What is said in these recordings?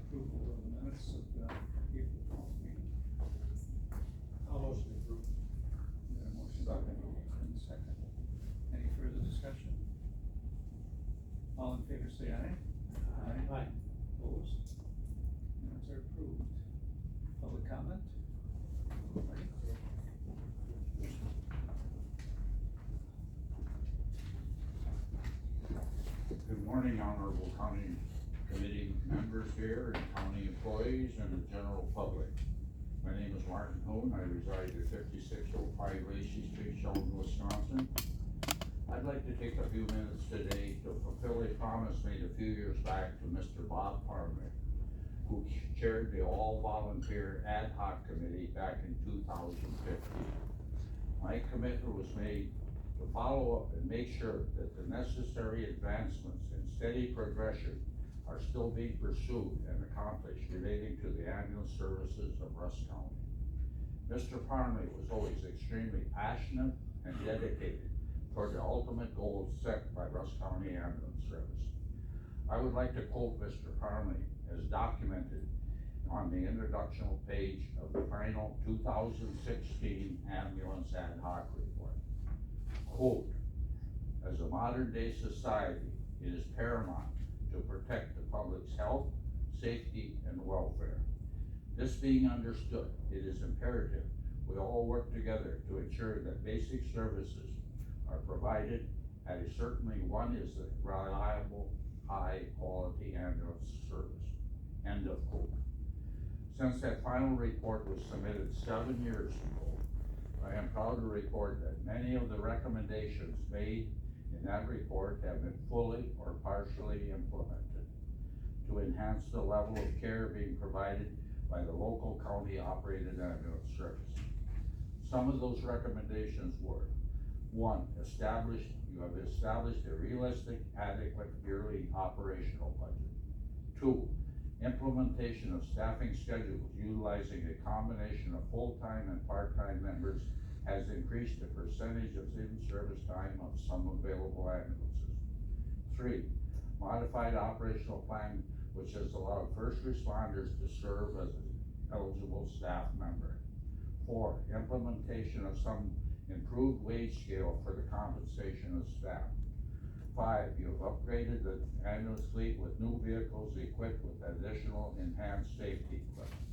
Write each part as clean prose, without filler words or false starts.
approval of the minutes of the April 12th meeting. I'll motion to approve. Is there a motion? And a second. Any further discussion? All in favor say aye. Aye. Opposed? Minutes are approved. Public comment? Ready? Good morning, honorable county committee members here, and county employees, and the general public. My name is Martin Hoon. I reside at 5605 Lacey Street, Sheldon, Wisconsin. I'd like to take a few minutes today to fulfill a promise made a few years back to Mr. Bob Parmley, who chaired the all-volunteer ad hoc committee back in 2015. My commitment was made to follow up and make sure that the necessary advancements and steady progression are still being pursued and accomplished relating to the ambulance services of Russ County. Mr. Parmley was always extremely passionate and dedicated toward the ultimate goals set by Russ County Ambulance Service. I would like to quote Mr. Parmley as documented on the introductional page of the final 2016 ambulance ad hoc report. Quote, as a modern day society, it is paramount to protect the public's health, safety, and welfare. This being understood, it is imperative we all work together to ensure that basic services are provided at a certainly one is a reliable, high quality ambulance service. End of quote. Since that final report was submitted 7 years ago, I am proud to report that many of the recommendations made in that report have been fully or partially implemented to enhance the level of care being provided by the local county operated ambulance service. Some of those recommendations were: 1, you have established a realistic, adequate yearly operational budget. 2, implementation of staffing schedules utilizing a combination of full-time and part-time members has increased the percentage of in-service time of some available ambulances. 3, modified operational plan which has allowed first responders to serve as an eligible staff member. 4, implementation of some improved wage scale for the compensation of staff. 5, you have upgraded the ambulance fleet with new vehicles equipped with additional enhanced safety equipment.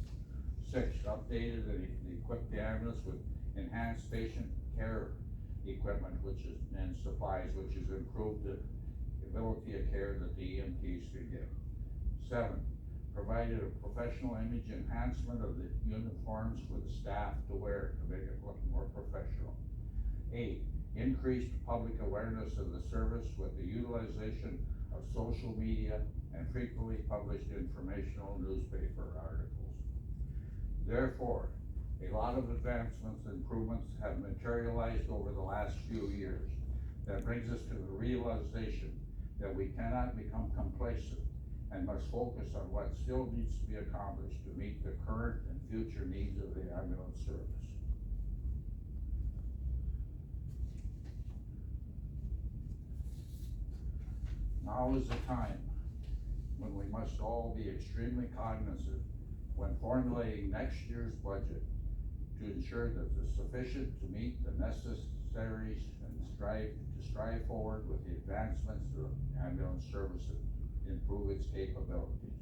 6, updated and equipped the ambulance with enhanced patient care equipment and supplies, which has improved the ability of care that the EMTs can give. 7, provided a professional image enhancement of the uniforms for the staff to wear to make it look more professional. 8, increased public awareness of the service with the utilization of social media and frequently published informational newspaper articles. Therefore, a lot of advancements and improvements have materialized over the last few years. That brings us to the realization that we cannot become complacent and must focus on what still needs to be accomplished to meet the current and future needs of the ambulance service. Now is the time when we must all be extremely cognizant when formulating next year's budget to ensure that it's sufficient to meet the necessaries and strive forward with the advancements of ambulance services to improve its capabilities.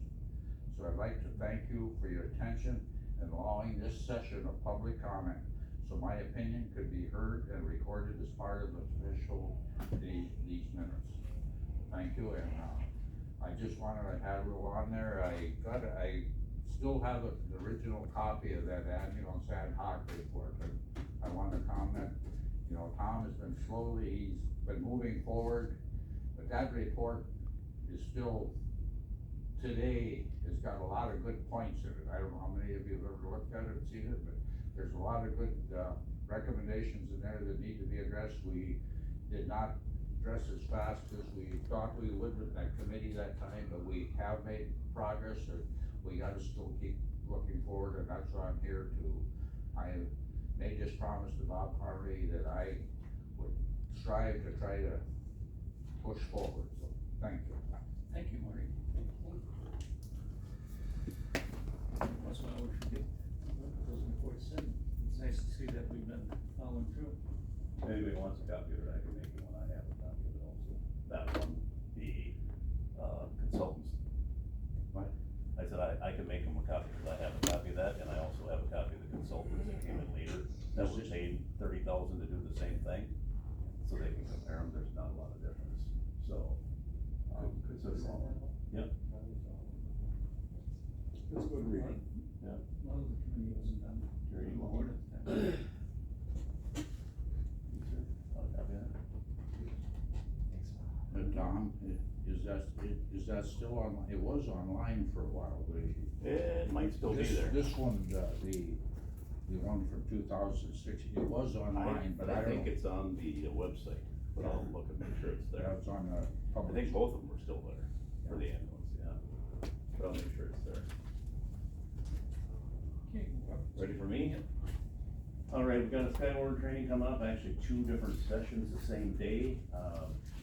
So I'd like to thank you for your attention and allowing this session of public comment so my opinion could be heard and recorded as part of the official these minutes. Thank you, and I just wanted to have it on there. I still have the original copy of that ambulance ad hoc report, and I want to comment, you know, Tom has been he's been moving forward, but that report is still, today, has got a lot of good points in it. I don't know how many of you have ever looked at it and seen it, but there's a lot of good recommendations in there that need to be addressed. We did not address as fast as we thought we would with that committee that time, but we have made progress, and we gotta still keep looking forward, and that's why I'm here to. I have made this promise to Bob Parmley that I would strive to try to push forward, so thank you. Thank you, Marty. once in a while we forget those reports in. It's nice to see that we've been following through. If anybody wants a copy of it, I can make one, I have a copy of it also. That one, the, consultants. What? I said I can make them a copy, because I have a copy of that, and I also have a copy of the consultants that came in later, that were paid $30,000 to do the same thing. So they can compare them, there's not a lot of difference, so. Could so we send that out? Yep, It's good reading. yeah. One of the committee wasn't done. Jerry, you want Board one? at the time. You sure? I'll copy that. Tom, is that still on, it was online for a while, It might still be there. This one, the one from 2006, it was online, but I I don't. think it's on the website, but I'll look and make sure it's there. Yeah, it's on the I public. think both of them are still there for the ambulance, yeah. But I'll make sure it's there. Okay, Ready for me? All right, we've got a Skyward training coming up, actually two different sessions the same day,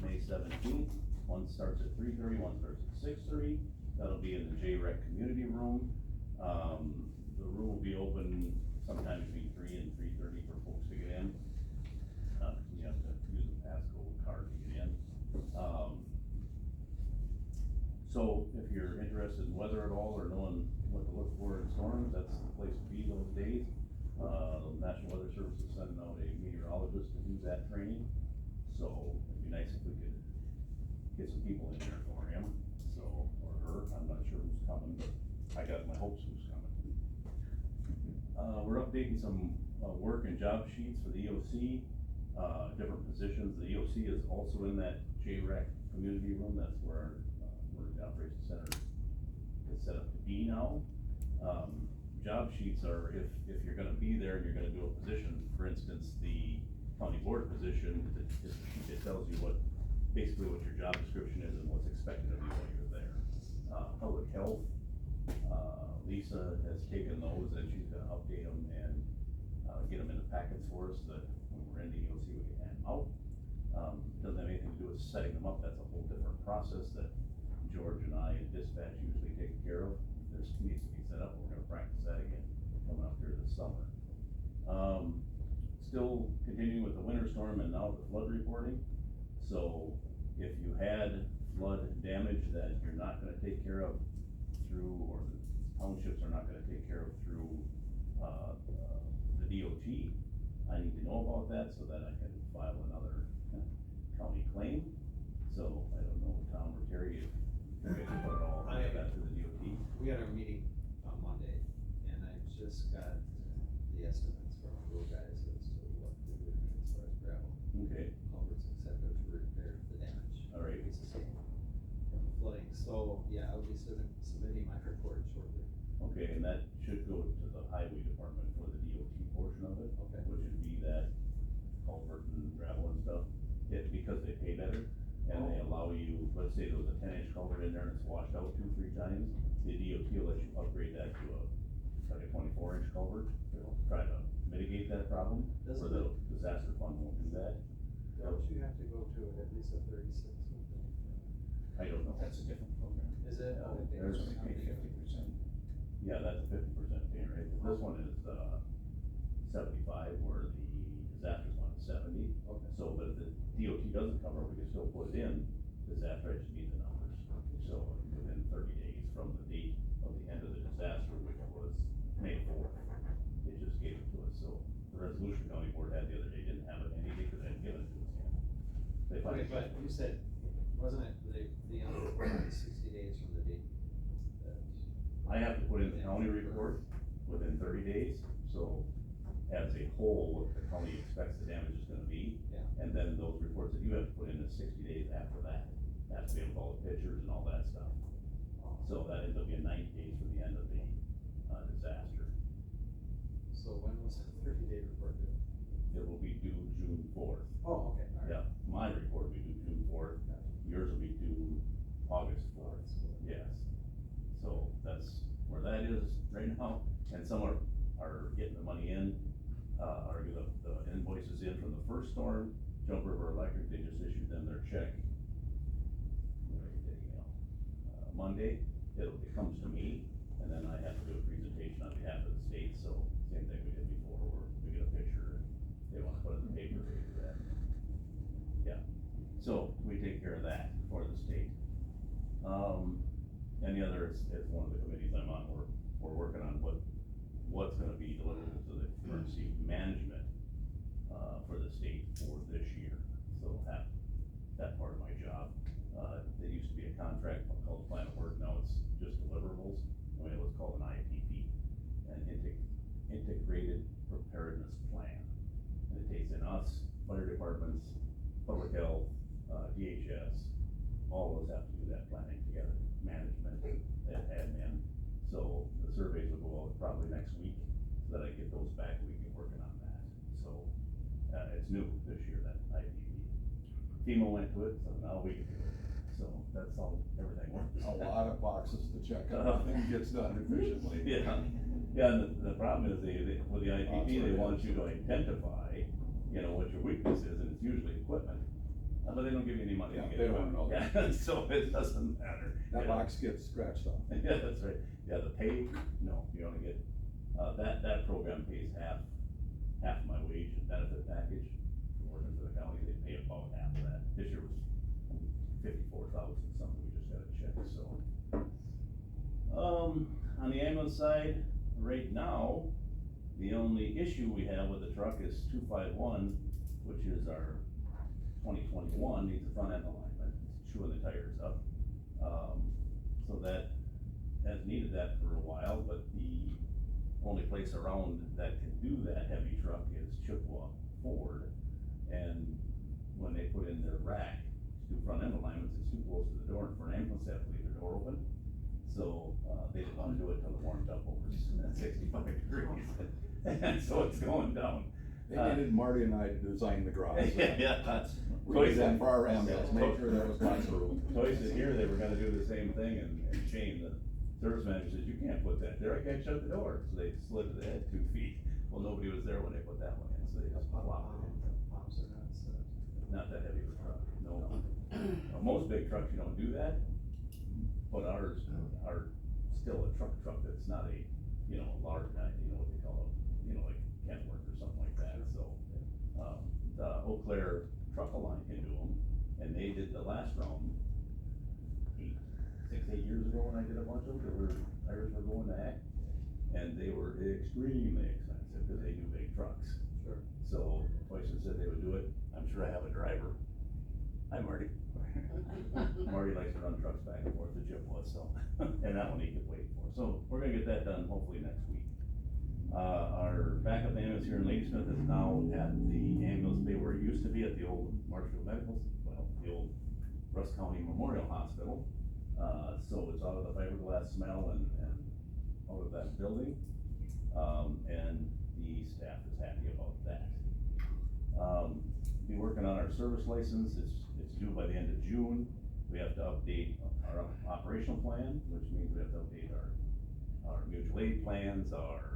May 17th. One starts at 3:30, one starts at 6:30. That'll be in the J-Rec Community Room. The room will be open sometime between 3 and 3:30 for folks to get in. You have to use a passcode card to get in. So if you're interested in weather at all or knowing what to look for in storms, that's the place to be those days. The National Weather Service is sending out a meteorologist to do that training, so it'd be nice if we could get some people in there for him, so, or her, I'm not sure who's coming, but I got my hopes who's coming. We're updating some, work and job sheets for the EOC, different positions. The EOC is also in that J-Rec community room, that's where the operations center is set up to be now. Job sheets are, if you're gonna be there and you're gonna do a position, for instance, the county board position, it tells you basically what your job description is and what's expected of you while you're there. Public health, Lisa has taken those and she's gonna update them and, get them into packets for us that when we're in the EOC, we can hand them out. Doesn't have anything to do with setting them up, that's a whole different process that George and I and dispatch usually take care of. This needs to be set up, we're gonna practice that again, coming up here this summer. Still continuing with the winter storm and now the flood reporting. So if you had flood damage that you're not gonna take care of through, or the townships are not gonna take care of through, the DOT, I need to know about that so that I can file another county claim. So I don't know, Tom or Terry, if you guys put it all, I- that to the DOT. We had our meeting on Monday, and I just got the estimates from our road guys as to what we would need as far as gravel, Okay, culverts, et cetera, to repair the damage. All right. We sustained from the flooding, so, yeah, I'll be submitting my report shortly. okay, and that should go to the highway department for the DOT portion of it. Okay. Which would be that culvert and gravel and stuff, because they pay better, and they allow you, let's say there was a 10-inch culvert in there and it's washed out 2-3 times, the DOT will let you upgrade that to like a 24-inch culvert, they'll try to mitigate that problem, or Doesn't the disaster fund won't do that. Don't you have to go to at least a 36 something? I don't know. That's a different program. Is it? Yeah, Okay. there's Only pay 50%. Yeah, that's a 50% pay rate, this one is, 75, where the disaster fund is 70. Okay. So, but if the DOT doesn't cover, we can still put it in, disaster, I just need the numbers. So within 30 days from the date of the end of the disaster, which was May 4th, it just gave it to us, so the resolution county board had the other day didn't have it handy because they hadn't given it to us yet. They Okay, finally- but you said, wasn't it the 60 days from the date that? I have to put in the county report within 30 days, so as a whole, what the county expects the damage is gonna be. Yeah. And then those reports that you have to put in is 60 days after that, has to be with all the pictures and all that stuff. So that ends up being 90 days from the end of the, disaster. So when was the 30-day report due? It will be due June 4th. Oh, okay, all right. Yeah, my report will be due June 4th, yours will be due August 4th, yes. So that's where that is right now, and some are getting the money in, or the invoices in from the first storm. Jump River Electric, they just issued them their check. Where did it go? Monday, it comes to me, and then I have to do a presentation representation on behalf of the state, so same thing we did before, where we get a picture and they wanna put it in the paper, they do that. Yeah, so we take care of that for the state. Any other, it's one of the committees I'm on, we're working on what's gonna be delivered to the emergency management, for the state for this year. So that part of my job. There used to be a contract called Plan of Work, now it's just deliverables. I mean, it was called an IPP, an Integrated Preparedness Plan. And it takes in us, fire departments, public health, DHS, all of us have to do that planning together, management, admin. So the surveys will go out probably next week, so that I get those back, we can get working on that. So, it's new this year, that IPP. FEMA went to it, so now we can do it. So that's how everything works. A lot of boxes to check, everything gets done efficiently. Yeah, and the problem is with the IPP, they want you to identify, what your weakness is, and it's usually equipment. But they don't give you any money to Yeah, get they it. don't know that. Yeah, so it doesn't matter. That box gets scratched off. Yeah, that's right. Yeah, the pay, no, you only get, that program pays half my wage and benefit package. For working for the county, they pay about half of that. This year was 54,000 something, we just got a check, so. On the ambulance side, right now, the only issue we have with the truck is 251, which is our 2021, needs a front end alignment, it's chewing the tires up. So that has needed that for a while, but the only place around that can do that heavy truck is Chippewa Ford. And when they put in their rack to do front end alignments, it's too close to the door, and for an ambulance, they have to leave their door open. So, they didn't wanna do it till it warmed up over 65 degrees, and so it's going down. They needed Marty and I to design the garage. Yeah, that's. We did that for our ambulance, make sure there was lots of room. Toys is here, they were gonna do the same thing, and Shane, the service manager, says, you can't put that there, I can't shut the door, so they slid it ahead 2 feet. Well, nobody was there when they put that one in, so they just plopped it in. Pops are not set up. Not that heavy of a truck, no. Most big trucks, you don't do that, but ours are still a truck that's not a, large, what they call them, like Kenworth or something like that, so. The Eau Claire Truck Line can do them, and they did the last round 8 years ago when I did a bunch of them, tires were going to heck. And they were extremely expensive, cause they do big trucks. Sure. So, Toyson said they would do it, I'm sure I have a driver. Hi, Marty. Marty likes to run trucks back and forth to Chippewa, so, and that one he could wait for, so we're gonna get that done hopefully next week. Our backup ambulance here in Ladysmith is now at the ambulance bay where it used to be at the old Marshfield Medical, the old Russ County Memorial Hospital. So it's out of the fiberglass smell and out of that building, and the staff is happy about that. Be working on our service license, it's due by the end of June. We have to update our operational plan, which means we have to update our mutual aid plans, our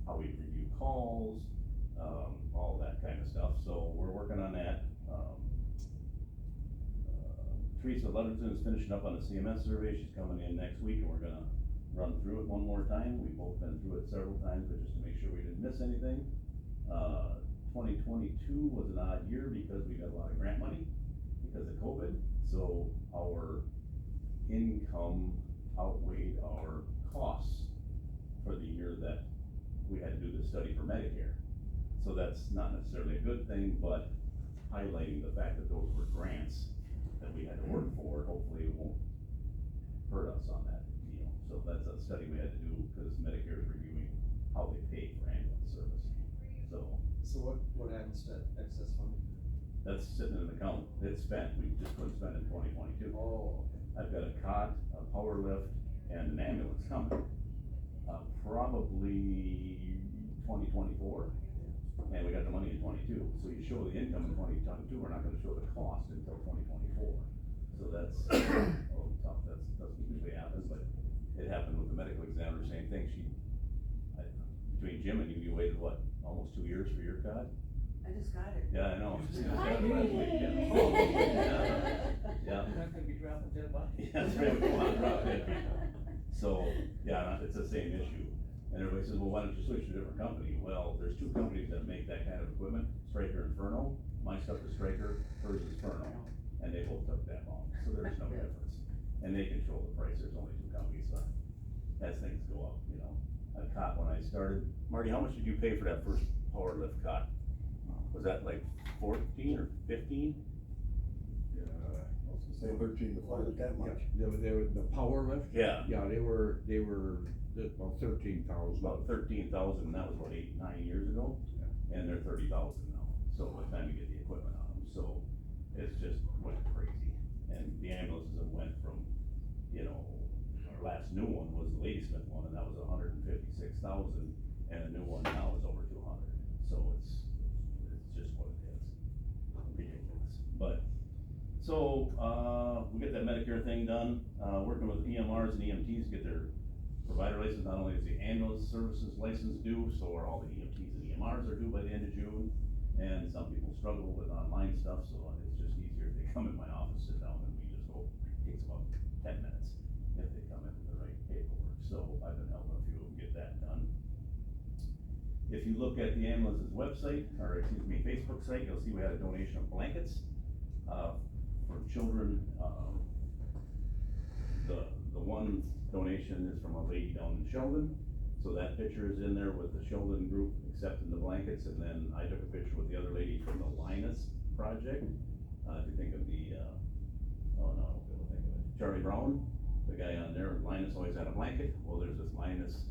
how we review calls, all that kind of stuff, so we're working on that. Teresa Ludington is finishing up on the CMS survey, she's coming in next week, and we're gonna run through it one more time. We've both been through it several times, but just to make sure we didn't miss anything. 2022 was an odd year because we got a lot of grant money because of COVID, so our income outweighed our costs for the year that we had to do the study for Medicare. So that's not necessarily a good thing, but highlighting the fact that those were grants that we had to work for, hopefully it won't hurt us on that deal. So that's a study we had to do because Medicare is reviewing how they pay for ambulance service. So what happens to that excess funding? That's sitting in an account, it's spent, we just couldn't spend in 2022. Oh, okay. I've got a cot, a power lift, and an ambulance coming, probably 2024. And we got the money in 22, so you show the income in 2022, we're not gonna show the cost until 2024. So that's a little tough, that doesn't usually happen, but it happened with the medical examiner, same thing, between Jim and you waited what, almost 2 years for your cot? I just got it. Yeah, I know. Just got I it last week, yeah. Yeah. You're not gonna be dropping dead bodies. Yeah, that's right, we don't wanna drop dead people. So, yeah, it's the same issue. And everybody says, well, why don't you switch to a different company? Well, there's two companies that make that kind of equipment, Stryker and Furno. My stuff is Stryker, hers is Furno, and they both took that long, so there's no difference. And they control the price, there's only two companies, so as things go up, you know. A cot when I started, Marty, how much did you pay for that first power lift cot? Was that like 14 or 15? Say 13 to 14. Wasn't that much. They were the power lift? Yeah. Yeah, they were about 13,000. About 13,000, and that was what, 8, 9 years ago? And they're 30,000 now, so by the time you get the equipment on them, so it's just went crazy. And the ambulances have went from, you know, our last new one was the Ladysmith one, and that was 156,000, and the new one now is over 200. So it's just what it is, ridiculous. But, so, we get that Medicare thing done, working with EMRs and EMTs to get their provider license. Not only is the ambulance services license due, so are all the EMTs and EMRs are due by the end of June. And some people struggle with online stuff, so it's just easier if they come in my office, sit down, and we just go, it takes about 10 minutes if they come in with the right paperwork. So I've been helping a few of them get that done. If you look at the ambulance's website, or excuse me, Facebook site, you'll see we had a donation of blankets, for children. The one donation is from a lady down in Sheldon, so that picture is in there with the Sheldon group accepting the blankets, and then I took a picture with the other lady from the Linus project. If you think of the, oh no, I won't be able to think of it, Charlie Brown, the guy on there, Linus always had a blanket. Well, there's this Linus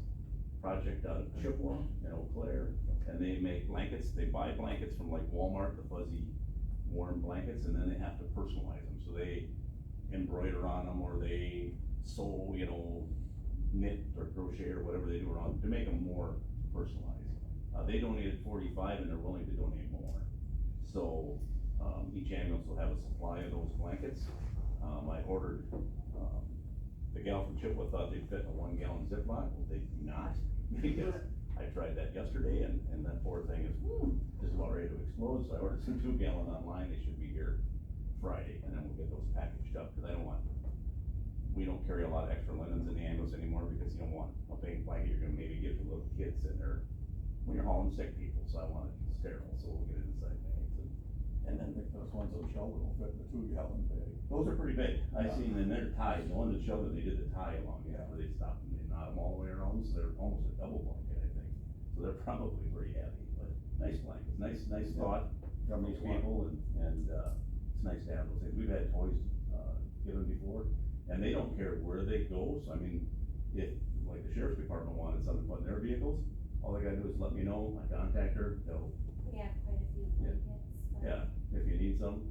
project out of Chippewa in Eau Claire, and they make blankets. They buy blankets from like Walmart, the fuzzy warm blankets, and then they have to personalize them, so they embroider on them, or they sew, you know, knit or crochet or whatever they do around to make them more personalized. They donated 45 and they're willing to donate more. So, each ambulance will have a supply of those blankets. I ordered, the gal from Chippewa thought they'd fit in a 1 gallon Ziploc. Well, they do not, because I tried that yesterday, and that poor thing is just about ready to explode. So I ordered some 2 gallon online. They should be here Friday, and then we'll get those packaged up, because we don't carry a lot of extra linens in the ambulance anymore, because you don't want a big blanket you're gonna maybe give to little kids in there when you're hauling sick people, so I want it sterile, so we'll get it inside bags. And then Those ones on Sheldon will fit in the 2 gallon bag. those are pretty big. I seen them, they're tied. The one that showed that they did the tie along, where they stopped and they knot them all the way around, so they're almost a double blanket, I think. So they're probably pretty heavy, but nice blankets, nice thought from these people, and it's nice to have those things. We've had toys, given before, and they don't care where they go. So I mean, if, like the sheriff's department wanted something put in their vehicles, all they gotta do is let me know, I contact her, they'll, We have quite a few Yeah. blankets, but. yeah, if you need some.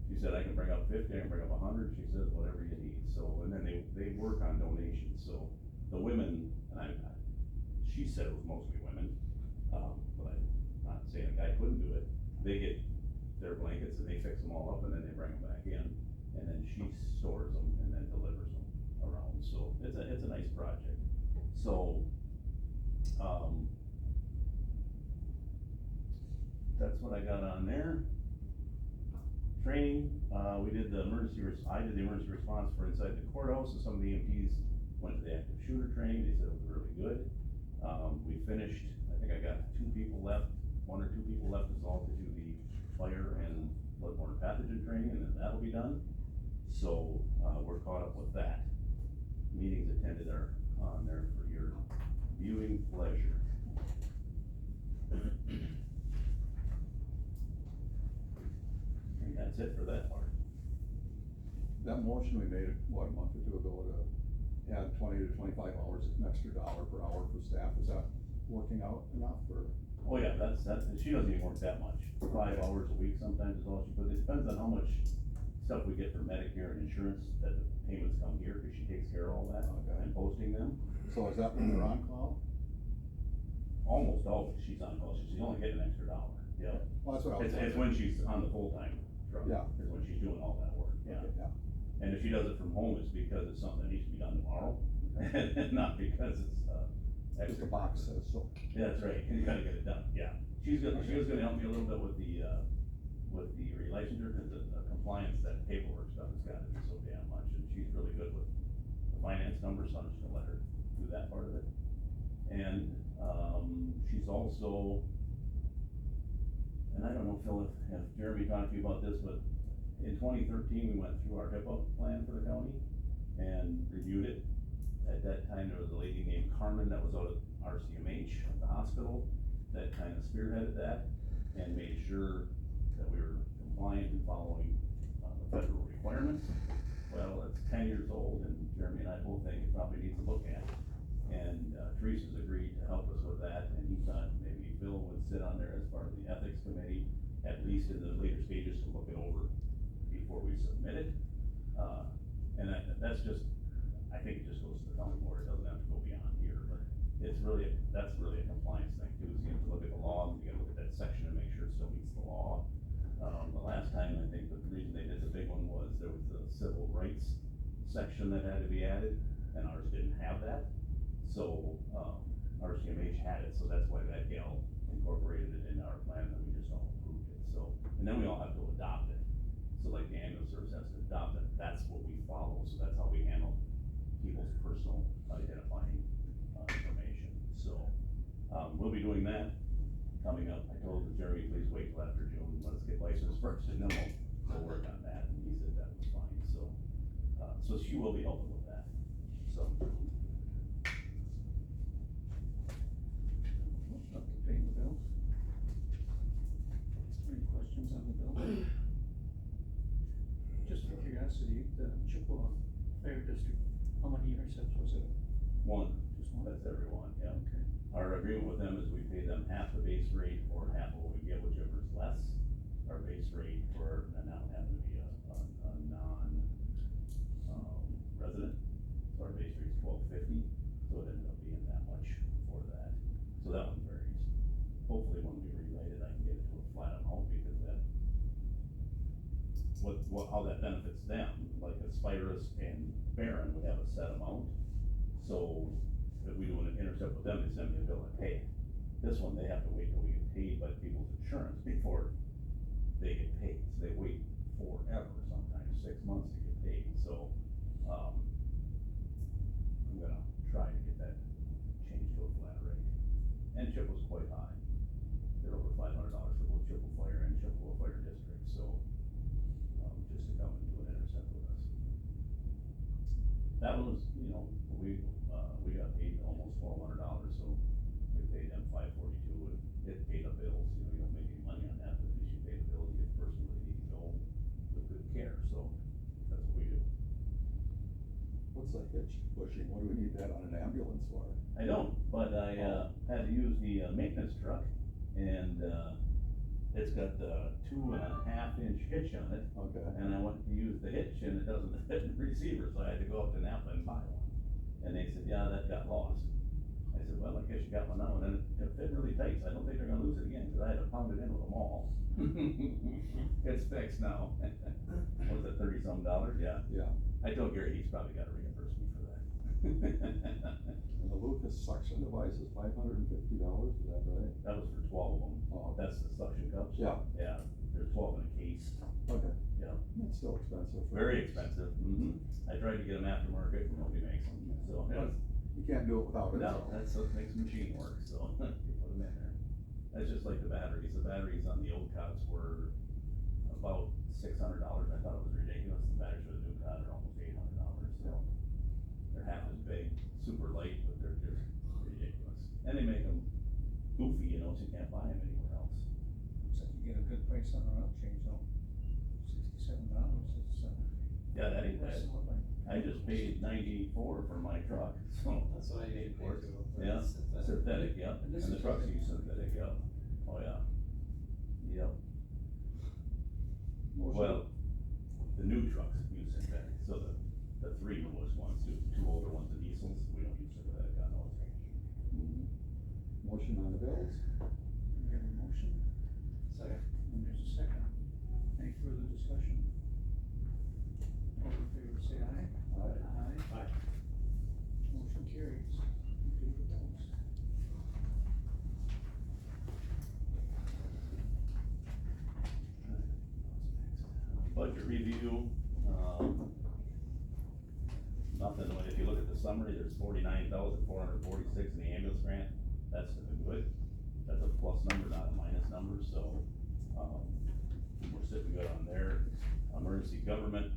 She said, I can bring up 50, I can bring up 100, she says, whatever you need. So, and then they work on donations, so the women, and she said it was mostly women, but I'm not saying a guy couldn't do it. They get their blankets and they fix them all up, and then they bring them back in, and then she stores them and then delivers them around. So it's a nice project. So, that's what I got on there. Training, we did the I did the emergency response for inside the courthouse, and some of the EMTs went to the active shooter training. They said it was really good. We finished, I think I got 2 people left, 1 or 2 people left is all to do the fire and bloodborne pathogen training, and then that'll be done. So, we're caught up with that. Meetings attended are on there for your viewing pleasure. And that's it for that part. That motion we made, what, a month or 2 ago to add 20 to 25 hours, an extra $1 per hour for staff, is that working out enough, or? Oh yeah, that's, she doesn't even work that much. 5 hours a week sometimes is all she, but it depends on how much stuff we get for Medicare and insurance, that the payments come here, cause she takes care of all that Okay. and posting them. So is that when they're on call? Almost always she's on call, she's only getting an extra $1. Yeah. Well, that's what I was. It's when she's on the full-time truck. Yeah. Is when she's doing all that work, yeah. Okay, yeah. And if she does it from home, it's because it's something that needs to be done tomorrow, and not because it's, Just extra. the box says so. Yeah, that's right, you gotta get it done, yeah. She was gonna help me a little bit with the relicensure, cause the compliance, that paperwork stuff has gotta be so damn much, and she's really good with finance number, so I'm just gonna let her do that part of it. And, she's also, and I don't know, Phil, if Jeremy talked to you about this, but in 2013, we went through our HIPAA plan for the county and reviewed it. At that time, there was a lady named Carmen that was out of RCMH, at the hospital, that kind of spearheaded that and made sure that we were compliant and following, the federal requirements. Well, it's 10 years old, and Jeremy and I both think it probably needs a look at. And Teresa's agreed to help us with that, and he thought maybe Bill would sit on there as part of the ethics committee, at least in the later stages, to look it over before we submit it. And that's just, I think it just goes to the county board, it doesn't have to go beyond here, but it's really, that's really a compliance thing too, is you have to look at the law, you gotta look at that section and make sure it still meets the law. The last time, I think the reason they did the big one was there was a civil rights section that had to be added, and ours didn't have that. So, RCMH had it, so that's why that gal incorporated it into our plan, and we just all approved it, so, and then we all have to adopt it. So like the ambulance service has to adopt it, that's what we follow, so that's how we handle people's personal identifying, information, so, we'll be doing that coming up. I told Jeremy, please wait till after June, let's get licensed first, and then we'll work on that, and he said that was fine, so, so she will be helping with that, so. Up to paying the bills. Any questions on the bill? Just for curiosity, the Chippewa Fire District, how many intercepts was it? One, Just one? that's everyone, yeah. Okay. Our agreement with them is we pay them half the base rate or half of what we get, whichever is less. Our base rate for, and now happen to be a non, resident, so our base rate's $12.50, so it ended up being that much for that. So that one varies. Hopefully when we rewrite it, I can get it to a flat amount, because that, how that benefits them, like Aspirus and Barron would have a set amount. So if we do an intercept with them, they send me a bill and pay it. This one, they have to wait till we get paid by people's insurance before they get paid, so they wait forever, sometimes 6 months to get paid, so, I'm gonna try to get that changed to a flat rate. And Chippewa's quite high, they're over $500 for both Chippewa Fire and Chippewa Fire District, so, just to come and do an intercept with us. That one was, you know, we got paid almost $1,200, so we paid them $542, and it paid the bills, you know, you don't make any money on that, but at least you pay the bills, you get the person where they need to go with good care, so that's what we do. What's the hitch pushing? What do we need that on an ambulance for? I don't, but I, had to use the, maintenance truck, and, it's got the 2.5-inch hitch on it, Okay. and I went to use the hitch, and it doesn't fit in the receiver, so I had to go up to Napa and buy one. And they said, yeah, that got lost. I said, well, I guess you got one now, and then it fit really tight, so I don't think they're gonna lose it again, cause I had to pound it in with them all. It's fixed now. Was it $30-some? Yeah. Yeah. I told Gary he's probably gotta reimburse me for that. And the Lucas suction device is $550, is that right? That was for 12 of them. Oh. That's the suction cups. Yeah. Yeah, there's 12 in a case. Okay. Yeah, It's still expensive. very expensive. I tried to get them aftermarket, nobody makes them, so. You can't do it without it. No, that's what makes the machine work, so you put them in there. That's just like the batteries on the old cots were about $600, I thought it was ridiculous, the batteries for the new cot are almost $800, so. They're half as big, super light, but they're just ridiculous, and they make them goofy, you know, so you can't buy them anywhere else. Looks like you get a good price on an oil change, though. $67, it's, Yeah, that ain't bad. less than what I just paid $94 for my truck, so. That's what I need to pay too. for Yeah, synthetic. synthetic, yeah, And and this the is trucks synthetic. use synthetic, yeah, oh, yeah. Yep, Motion. well, the new trucks use synthetic, so the 3 newest ones, two older ones, the diesels, we don't use synthetic on those. Motion on the bills? We have a motion, Second. and there's a second. Any further discussion? All in favor, say aye. Aye. Aye. Motion carries. Okay, the bills. Budget review, nothing, if you look summary, there's 49,446 in the ambulance grant, that's good, that's a plus number, not a minus number, so, we're sitting good on there. Emergency government,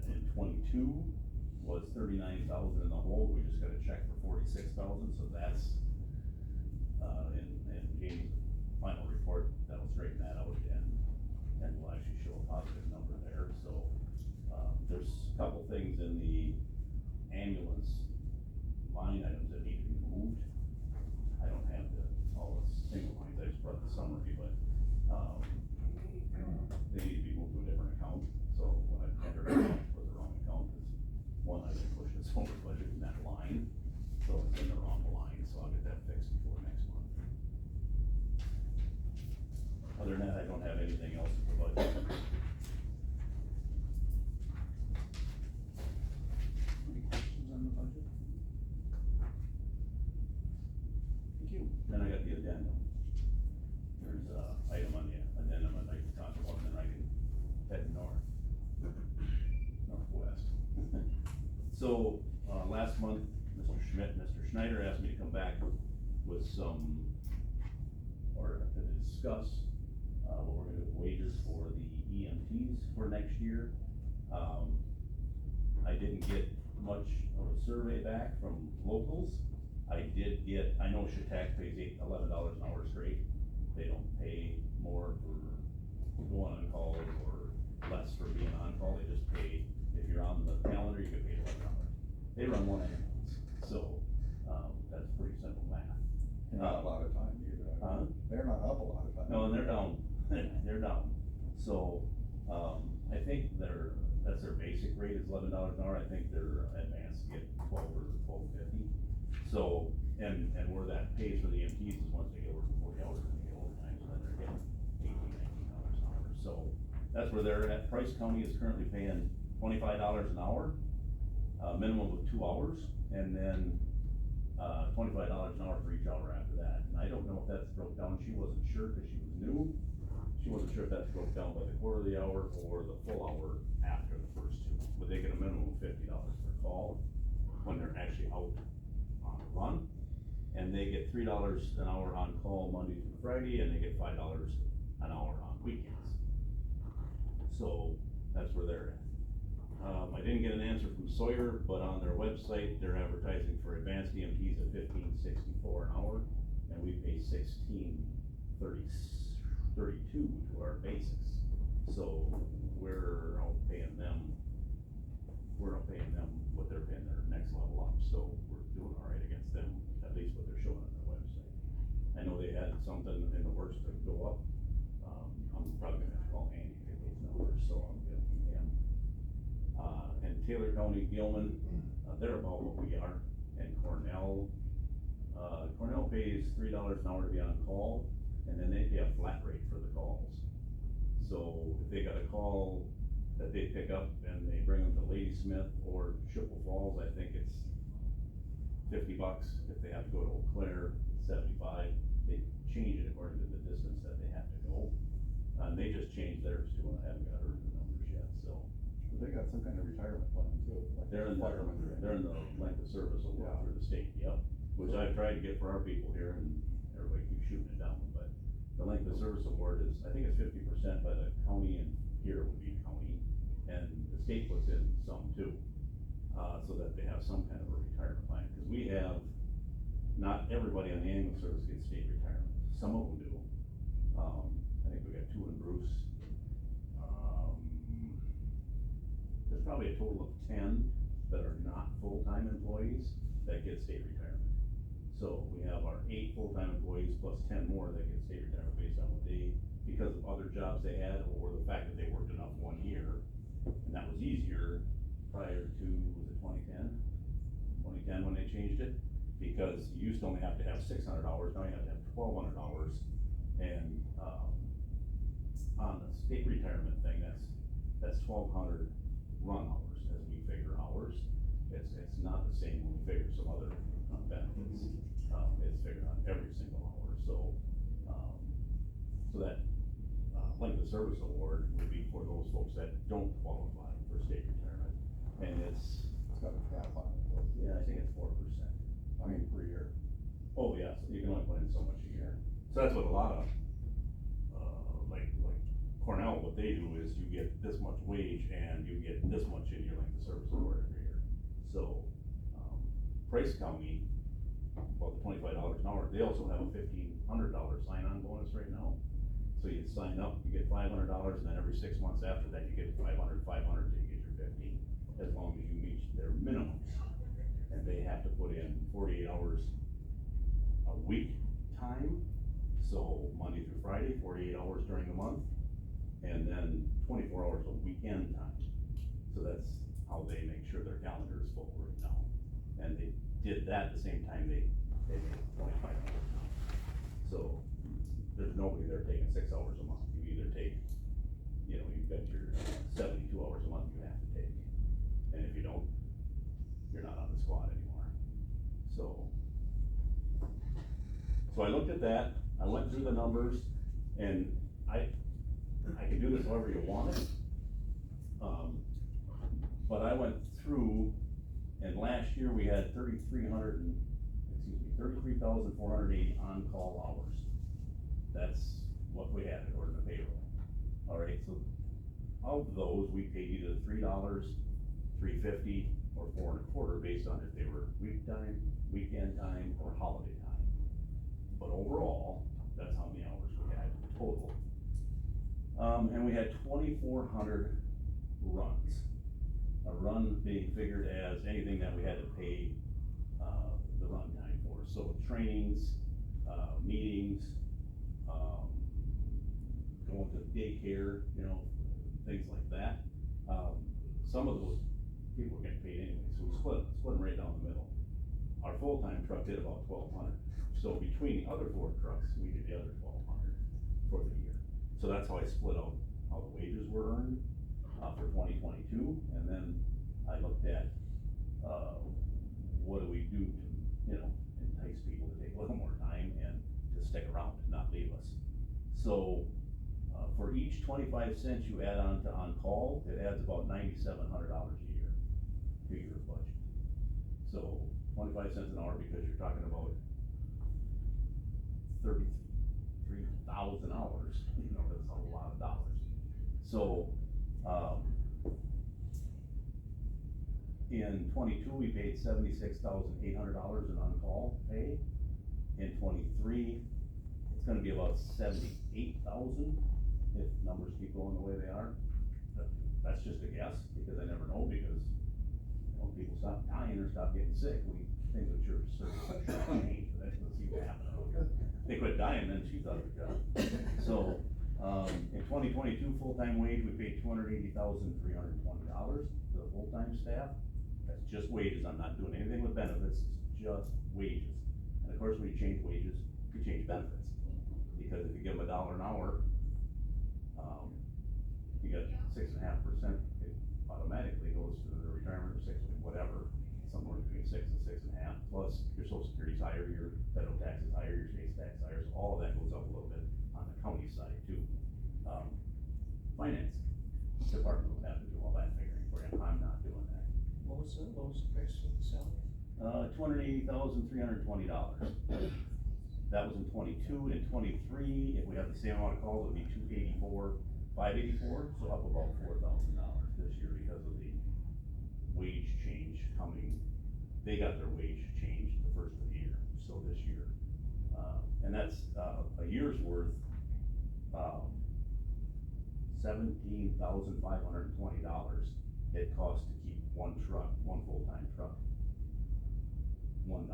in 22 was 39,000 in the hole, we just got a check for 46,000, so that's, in Jamie's final report, that'll straighten that out, and will actually show a positive number there, so, there's a couple things in the ambulance line items that need to be moved. I don't have all the single lines, I just brought the summary, but, they need to be moved to a different account, so when I entered it for the wrong account, cause one, I didn't push this over budget in that line, so it's in the wrong line, so I'll get that fixed before next month. Other than that, I don't have anything else in the budget. Any questions on the budget? Thank you. Then I got the addendum. There's a item on the addendum I'd like to talk about, and then I can head northwest. So, last month, Mr. Schneider asked me to come back with some, or to discuss, what we're gonna do with wages for the EMTs for next year. I didn't get much of a survey back from locals. I know Chautauqua pays $11 an hour straight. They don't pay more for going on call or less for being on call, they just pay, if you're on the calendar, you get paid $11. They run one ambulance, so, that's pretty simple math. They're not a lot of time either. Huh? They're not up a lot of time. No, and they're down, they're down, so, I think that's their basic rate is $11 an hour, I think their advanced get 12 or 12.50. So, and where that pays for the EMTs is once they get working 40 hours and they get overtime, so then they're getting $18, $19 an hour, so that's where they're at. Price County is currently paying $25 an hour, minimum of 2 hours, and then, $25 an hour for each hour after that, and I don't know if that's broke down, she wasn't sure, cause she was new, she wasn't sure if that's broke down by the quarter of the hour or the full hour after the first two, but they get a minimum of $50 per call when they're actually out on a run, and they get $3 an hour on call Monday through Friday, and they get $5 an hour on weekends. So, that's where they're at. I didn't get an answer from Sawyer, but on their website, they're advertising for advanced EMTs at $15.64 an hour, and we pay $16.32 to our basics. So, we're out paying them what they're paying their next level up, so we're doing all right against them, at least what they're showing on their website. I know they had something in the works to go up, I'm probably gonna have to call Andy to get those numbers, so I'm gonna keep him. And Taylor County, Gilman, they're about what we are, and Cornell pays $3 an hour to be on call, and then they pay a flat rate for the calls. So if they got a call that they pick up and they bring them to Ladysmith or Chippewa Falls, I think it's $50. If they have to go to Eau Claire, it's $75. They change it according to the distance that they have to go. And they just changed theirs too, and I haven't got heard the numbers yet, so. But they got some kind of retirement plan too, like They're in firemen. the length of service award Yeah. for the state, yep, which I've tried to get for our people here, and everybody keeps shooting it down, but the length of service award is, I think it's 50% by the county, and here would be county, and the state puts in some too, so that they have some kind of a retirement plan, cause we have, not everybody on the ambulance service gets state retirement, some of them do. I think we got 2 in Bruce. There's probably a total of 10 that are not full-time employees that get state retirement. So we have our 8 full-time employees plus 10 more that get state retirement based on what they, because of other jobs they had, or the fact that they worked enough 1 year. And that was easier prior to, was it 2010? 2010 when they changed it, because you used to only have to have 600 hours, now you have to have 1,200 hours. And, on the state retirement thing, that's 1,200 run hours as we figure hours. It's not the same when we figure some other benefits. It's figured on every single hour, so, so that, length of service award would be for those folks that don't qualify for state retirement. And it's got a cap on it, though. Yeah, I think it's 4%. I mean, per year. Oh, yeah, so you can only put in so much a year. So that's what a lot of, like Cornell, what they do is you get this much wage and you get this much in your length of service award every year. So, Price County, about the $25 an hour, they also have a $1,500 sign-on bonus right now. So you sign up, you get $500, and then every 6 months after that, you get 500 till you get your 15, as long as you meet their minimums. And they have to put in 48 hours a week time, so Monday through Friday, 48 hours during the month, and then 24 hours a weekend time. So that's how they make sure their calendar is full right now. And they did that at the same time they made 25 hours now. So there's nobody there taking 6 hours a month. You either take, you know, you've got your 72 hours a month you have to take. And if you don't, you're not on the squad anymore. So I looked at that, I went through the numbers, and I can do this however you want it. But I went through, and last year we had 33,480 on-call hours. That's what we had according to payroll. All right, so of those, we paid either $3, $3.50, or $4.25 based on if they were week time, weekend time, or holiday time. But overall, that's how many hours we had total. And we had 2,400 runs. A run being figured as anything that we had to pay, the run time for. So trainings, meetings, going to daycare, you know, things like that. Some of those people were getting paid anyway, so we split them right down the middle. Our full-time truck did about 1,200. So between the other 4 trucks, we did the other 1,200 for the year. So that's how I split out how the wages were earned, for 2022, and then I looked at, what do we do to, you know, entice people to take a little more time and to stick around and not leave us. So, for each 25 cents you add on to on-call, it adds about $9,700 a year to your budget. So, 25 cents an hour, because you're talking about 33,000 hours, you know, that's a lot of dollars. So, in 22, we paid $76,800 in on-call pay. In 23, it's gonna be about 78,000 if numbers keep going the way they are. That's just a guess, because I never know, because, you know, people stop dying or stop getting sick, things with your service change, but that doesn't seem to happen. They quit dying, then she's out of a job. So, in 2022, full-time wage, we paid $280,320 to the full-time staff. That's just wages, I'm not doing anything with benefits, it's just wages. And of course, when you change wages, you change benefits. Because if you give them $1 an hour, you get 6.5%, it automatically goes to the retirement or 6, whatever, somewhere between 6 and 6.5, plus your social security's higher, your federal tax is higher, your state tax is higher, so all of that goes up a little bit on the county side too. Finance department would have to do all that figuring for you, I'm not doing that. What was the price of the salary? $280,320. That was in 22. In 23, if we have the same amount of calls, it would be $284,584, so up about $4,000 this year because of the wage change coming. They got their wage change the first of the year, so this year. And that's, a year's worth, $17,520 it costs to keep one truck, one full-time truck, $1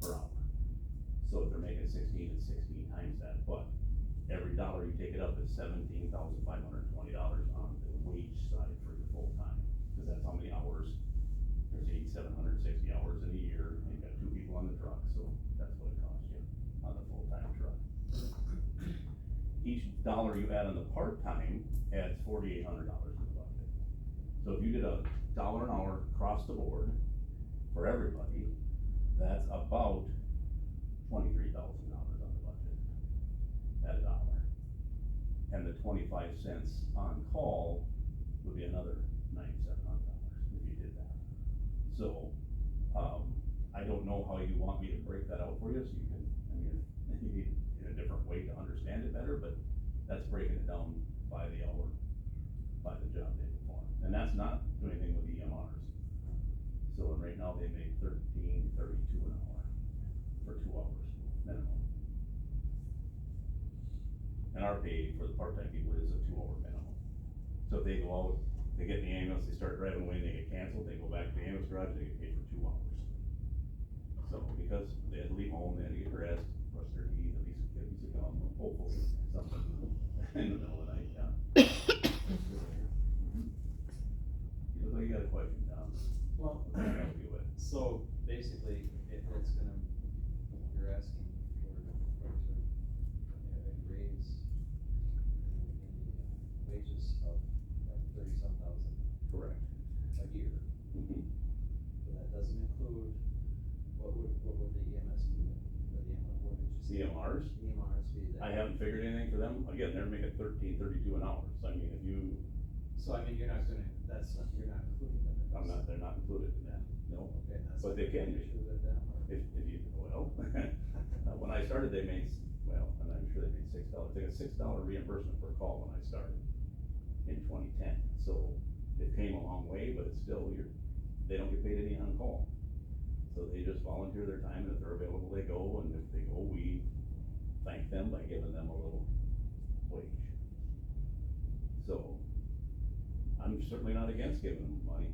per hour. So if they're making 16, it's 16 times that, but every dollar you take it up is $17,520 on the wage side for your full-time, because that's how many hours. There's 8,760 hours in a year, and you've got 2 people on the truck, so that's what it costs you on the full-time truck. Each dollar you add on the part-time adds $4,800 in the budget. So if you did $1 an hour across the board for everybody, that's about $23,000 on the budget at $1. And the 25 cents on call would be another $9,700 if you did that. So, I don't know how you want me to break that out for you, so you can, I mean, you need a different way to understand it better, but that's breaking it down by the hour, by the job they perform, and that's not doing anything with EMRs. So, and right now they make $13.32 an hour for 2 hours minimum. And our pay for the part-time people is a 2-hour minimum. So if they go out, they get in the ambulance, they start driving away, they get canceled, they go back to the ambulance garage, they get paid for 2 hours. So because they had to leave home, they had to get dressed, brush their teeth, at least get a piece of gum, hopefully, something in the middle of the night, yeah. You look like you got a question, Tom. Well, What can I help you with? so basically, it's gonna, you're asking for a raise in wages of like 30-some thousand Correct. a year. Mhm. But that doesn't include, what would the EMS be, or the EMS, what did you say? EMRs? EMRs be that? I haven't figured anything for them, again, they're making $13.32 an hour, so I mean, if you, So I mean, you're not gonna, you're not including them in this? they're not included in that, no. Okay, and that's. But they can be. Included them, or? If you, well, when I started, they made, well, and I'm sure they made $6, they got $6 reimbursement per call when I started in 2010. So they came a long way, but it's still, they don't get paid any on call. So they just volunteer their time, and if they're available, they go, and if they go, we thank them by giving them a little wage. So I'm certainly not against giving them money.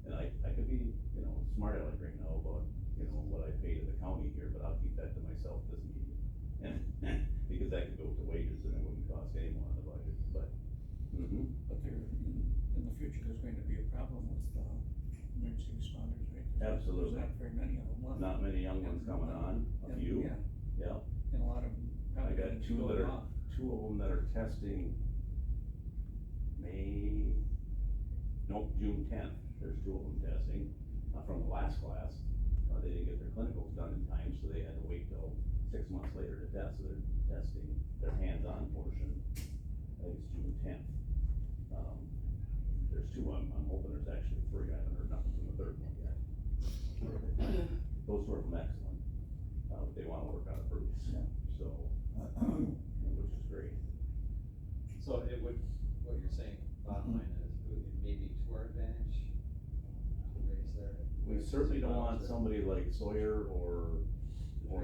And I could be, smart aleck right now about, what I pay to the county here, but I'll keep that to myself this meeting. And, because that could go to wages and it wouldn't cost anyone on the budget, but, But there, in the future, there's going to be a problem with, emergency responders, right? Absolutely. There's not very many of them left. not many young ones coming on, a few, Yeah, yeah. and a lot of them I probably got gonna be two going of off. them that are testing June 10th, there's 2 of them testing, from the last class. They didn't get their clinicals done in time, so they had to wait till 6 months later to test, so they're testing their hands-on portion, I think it's June 10th. There's 2 of them, I'm hoping there's actually 3, I haven't heard nothing from the 3rd one yet. Those 2 are from Excellent, but they wanna work out of Bruce, so, which is great. So it would, what you're saying, bottom line is, it may be to our advantage to raise their. We certainly don't want somebody like Sawyer or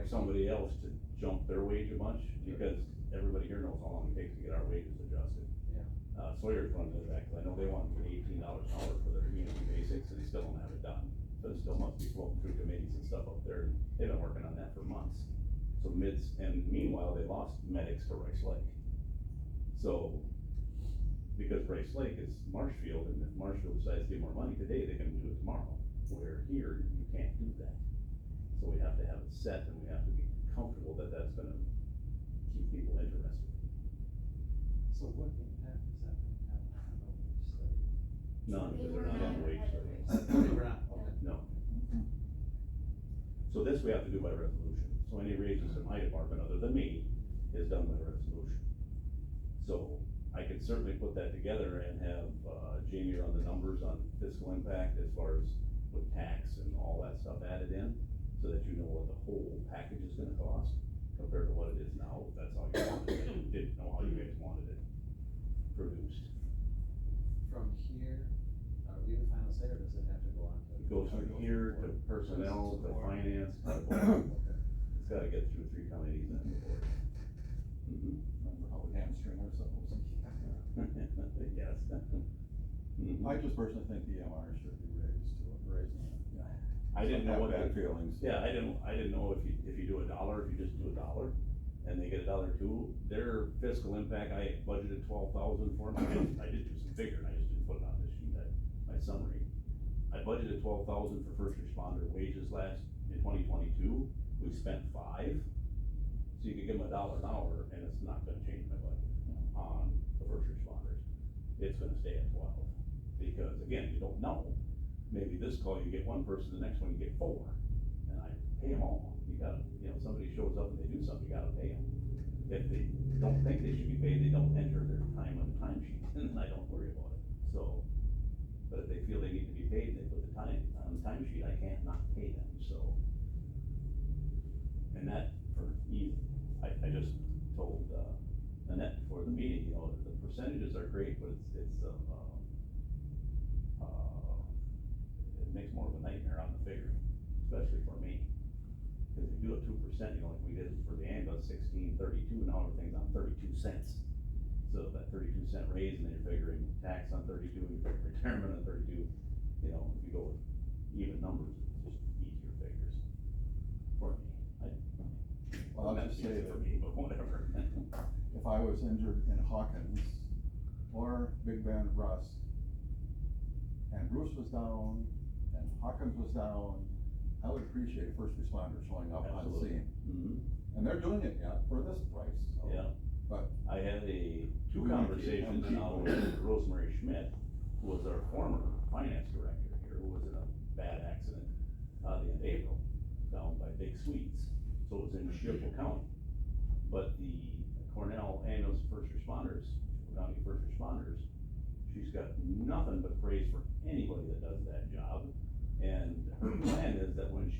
somebody else to jump their wage a bunch, because everybody here knows how long it takes to get our wages adjusted. Yeah. Sawyer's running it back, 'cause I know they want $18 an hour for their community basics, and they still don't have it done. So it still must be floating through committees and stuff up there, and they've been working on that for months. So and meanwhile, they lost medics to Rice Lake. So, because Rice Lake is Marshfield, and if Marshfield decides to give more money today, they can do it tomorrow. Where here, you can't do that. So we have to have it set, and we have to be comfortable that that's gonna keep people interested. So what impact is that gonna have on the study? None, because they're not on the wage study. They were not, okay. No. So this we have to do by resolution. So any raises in my department, other than me, is done by resolution. So I could certainly put that together and have, Jamie run the numbers on fiscal impact as far as with tax and all that stuff added in, so that you know what the whole package is gonna cost compared to what it is now, if that's how you wanted it. I didn't know how you guys wanted it produced. From here, are we the final say, or does it have to go on to? It goes from here to personnel, to finance, to board. Okay. It's gotta get through 3 committees and the board. Remember how we hamstring ourselves? Yes. I just personally think the MR should be raising it. I didn't know what. Bad feelings. Yeah, I didn't know if you do $1, if you just do $1, and they get $1 too, their fiscal impact, I budgeted 12,000 for them. I did do some figuring, I just didn't put it on this sheet, my summary. I budgeted 12,000 for first responder wages in 2022, we spent 5. So you could give them $1 an hour, and it's not gonna change my budget on the first responders. It's gonna stay at 12, because again, you don't know. Maybe this call you get 1 person, the next one you get 4, and I pay them all. You gotta, somebody shows up and they do something, you gotta pay them. If they don't think they should be paid, they don't enter their time on the time sheet, and I don't worry about it. So, but if they feel they need to be paid, they put the time, on the time sheet, I can't not pay them, so. And that, for easy, I just told, Annette before the meeting, you know, the percentages are great, but it's, it makes more of a nightmare on the figuring, especially for me. Cause if you do it 2%, you know, like we did for the ambulance, 16.32, now everything's on 32 cents. So that 32-cent raise, and then you're figuring tax on 32, and you're figuring retirement on 32, you know, if you go with even numbers, it's just easier figures for me. Well, I'll That's just say easy for that me, but whatever. if I was injured in Hawkins or Big Bend Rust, and Bruce was down, and Hawkins was down, I would appreciate first responders showing up on Absolutely. scene. Mm-hmm. And they're doing it yet for this price, so. Yeah. But I had two We need to conversations keep now them. with Rosemary Schmidt, who was our former finance director here, who was in a bad accident, the end of April, down by Big Sweets. So it was in Chippewa County. But the Cornell ambulance first responders, Chippewa County first responders, she's got nothing but praise for anybody that does that job. And her plan is that when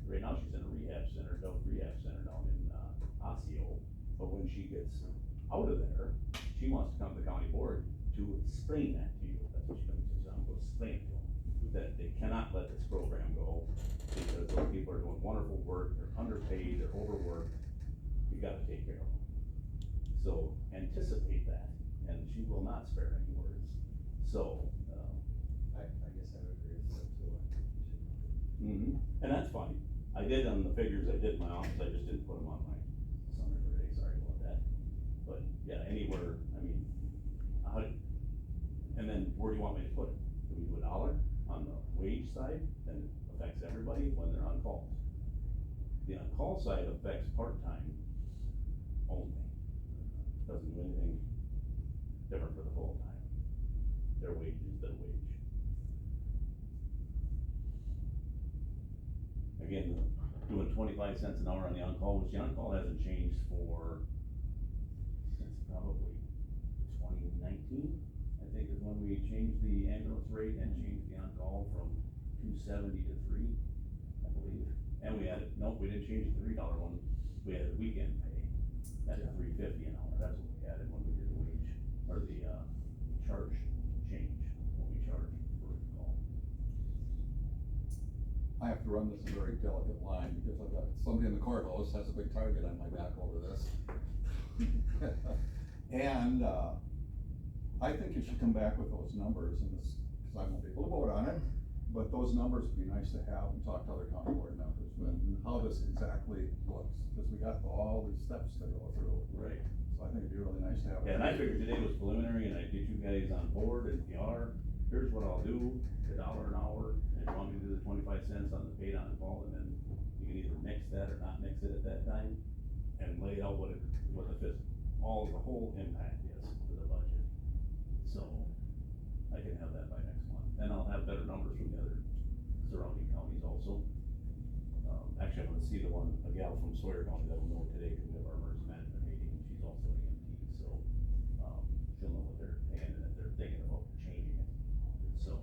right now she's in a rehab center, adult rehab center down in, Osseo. But when she gets out of there, she wants to come to the county board to explain that to you. That's what she's gonna do, so I'm gonna explain to them, that they cannot let this program go, because those people are doing wonderful work, they're underpaid, they're overworked, you gotta take care of them. So anticipate that, and she will not spare any words, so, I guess I would agree with that too. and that's fine. I did on the figures I did in my office, I just didn't put them on my summary for today, sorry about that. But, yeah, anywhere, I mean, and then where do you want me to put it? Do we do $1 on the wage side, then it affects everybody when they're on calls? The on-call side affects part-time only, doesn't do anything different for the full-time. Their wage is their wage. Again, doing 25 cents an hour on the on-call, which the on-call hasn't changed since probably 2019, I think is when we changed the ambulance rate and changed the on-call from 270 to 3, I believe. And we added, nope, we didn't change the $3 one, we added weekend pay, that's $3.50 an hour, that's what we added when we did the wage, or the, charge change, what we charge for the call. I have to run this a very delicate line because I've got somebody in the courthouse has a big target on my back over this. And, I think you should come back with those numbers and this, cause I won't be able to vote on it, but those numbers would be nice to have and talk to other county board members, but how this exactly looks, cause we got all these steps to go through. Right. So I think it'd be really nice to have. Yeah, and I figured today was preliminary, and I'd get you guys on board, and if you are, here's what I'll do, $1 an hour, and if you want me to do the 25 cents on the paid on call, and then you can either mix that or not mix it at that time, and lay out what the whole impact is to the budget. So, I can have that by next month, and I'll have better numbers from the other surrounding counties also. Actually, I'm gonna see a gal from Sawyer County that will know today, because we have our emergency management meeting, and she's also an EMT, so, she'll know what they're paying and if they're thinking about changing it, so.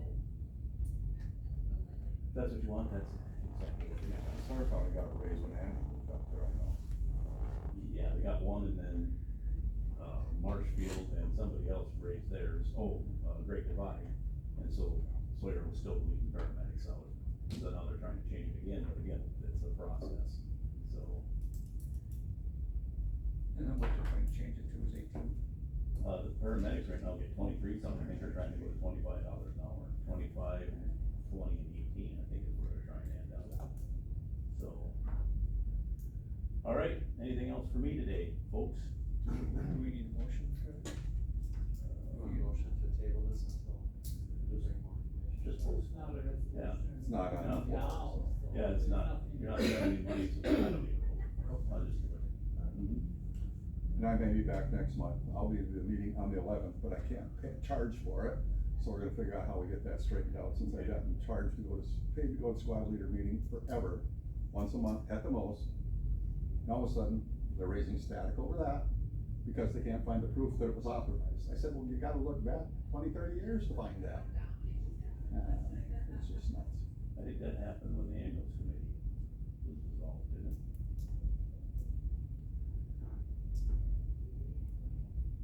If that's what you want, that's exactly what we got. Sawyer County got a raise when Andy moved up there, I know. Yeah, they got one, and then, Marshfield and somebody else raised theirs, Great Divide, and so Sawyer was still bleeding paramedics out. So now they're trying to change it again, but again, it's a process, so. And then what they're going to change it to is 18. The paramedics right now get 23 something, I think they're trying to go to $25 an hour, 25, 20, and 18, I think is where they're trying to end up. So. All right, anything else for me today, folks? Do we need a motion for it? Motion to table this until we bring more information. Just post, yeah. It's not on the No. floor, so. Yeah, it's not, you're not spending money, so I don't need I'll just do it. And I may be back next month, I'll be at the meeting on the 11th, but I can't charge for it, so we're gonna figure out how we get that straightened out, since I got charged to paid to go to squad leader meeting forever, once a month at the most. And all of a sudden, they're raising static over that, because they can't find the proof that it was authorized. I said, well, you gotta look back 20, 30 years to find that. It's just nuts. I think that happened when the ambulance committee was dissolved, didn't it?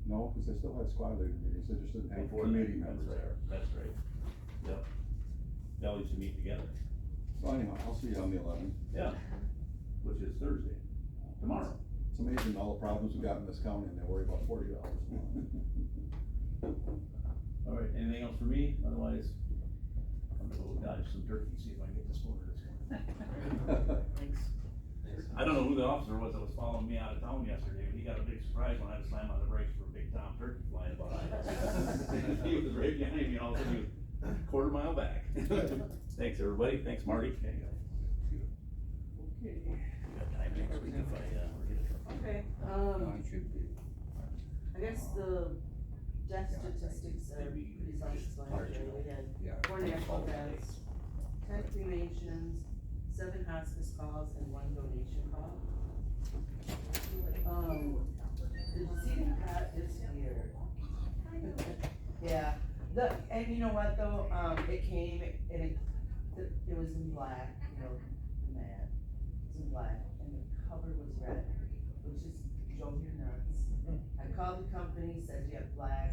No, cause they still had squad leader meetings, they just didn't have Before committee that, members there. That's right, yep. They all used to meet together, So anyhow, I'll see you on the 11th. yeah, which is Thursday, tomorrow. It's amazing all the problems we got in this county and they worry about $40 a month. All right, anything else for me? Otherwise, I'm gonna go dodge some turkey, see if I can get this order this morning. Thanks. I don't know who the officer was that was following me out of town yesterday, but he got a big surprise when I had to slam on the brakes for a big Tom turkey flying by. He was right behind me, and all of a sudden he was a quarter mile back. Thanks, everybody, thanks, Marty. Okay. We got time next week if I, get a truck. Okay, I guess the death statistics are pretty self-explanatory. We had 4 natural deaths, 10 cremations, 7 hospice calls, and 1 donation call. Did you see the cat is here? Yeah, and you know what though, it came, and it was in black, you know, the mat, it was in black, and the cover was red, which is drove you nuts. I called the company, said, do you have black?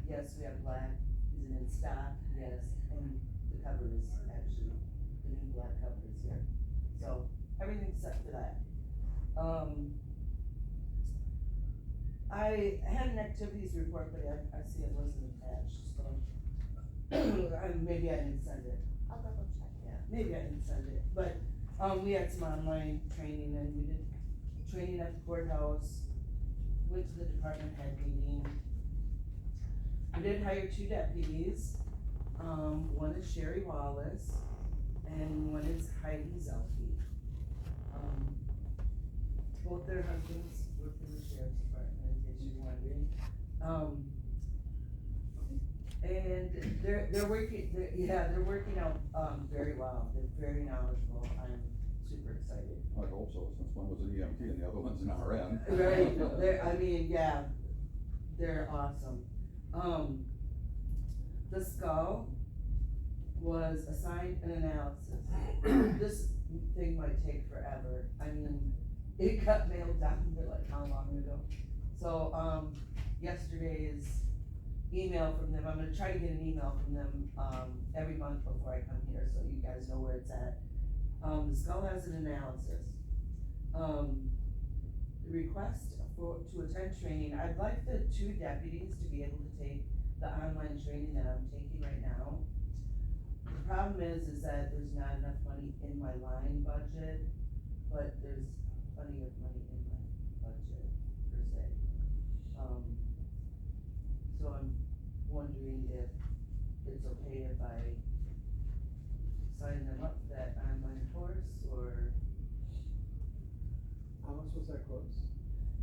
Yes, we have black. Is it in stock? Yes, and the cover is actually, the new black cover is here. So, everything's set for that. I had an activities report, but I see it wasn't attached, so. Maybe I didn't send it. I'll double check. Yeah, maybe I didn't send it, but, we had some online training and we did training at the courthouse, went to the department head meeting. We did hire 2 deputies, one is Sherry Wallace and one is Heidi Zelke. Both their husbands work in the sheriff's department, in case you're wondering. And they're working out, very well, they're very knowledgeable, I'm super excited. I hope so, since one was an EMT and the other one's an RN. Right, they're awesome. The skull was assigned an analysis. This thing might take forever, I mean, it got mailed down to like how long ago? So, yesterday's email from them, I'm gonna try to get an email from them, every month before I come here, so you guys know where it's at. The skull has an analysis. The request to attend training, I'd like the 2 deputies to be able to take the online training that I'm taking right now. The problem is that there's not enough money in my line budget, but there's plenty of money in my budget, per se. So I'm wondering if it's okay if I sign them up for that online course, or How much was that course?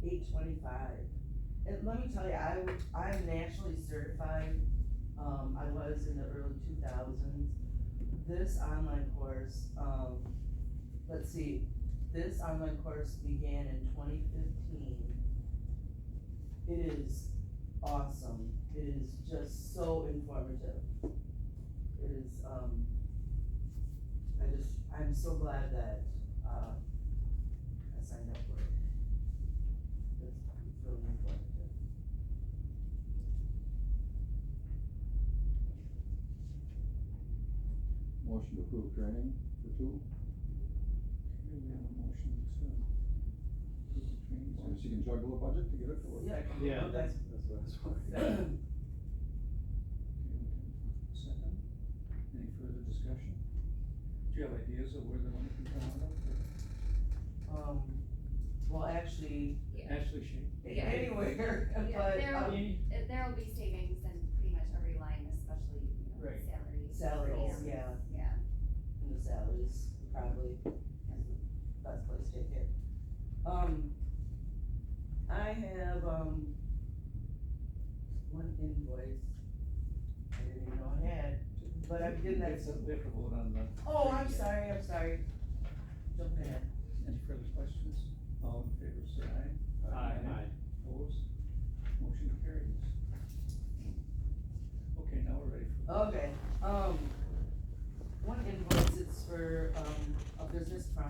$825. And let me tell you, I'm nationally certified, I was in the early 2000s. This online course, let's see, this online course began in 2015. It is awesome, it is just so informative. It is, I'm so glad that, I signed up for it. It's really informative. Motion to approve training for 2. Okay, we have a motion to approve the training. As long as you can juggle a budget to get it to work. Yeah. Okay. That's what I was wondering. Second, any further discussion? Do you have ideas of where the money can come out of? Well, actually, Yeah. Ashley, she. Yeah. anywhere, Yeah, but, there will be savings in pretty much every line, especially, Right. salaries. salaries, raises. yeah, Yeah. and the salaries, probably, is the best place to take it. I have, one invoice, I didn't even know I had, but I'm getting that. We have to vote on the. Oh, I'm sorry, Jump ahead. Any further questions? All in favor, say aye. Aye.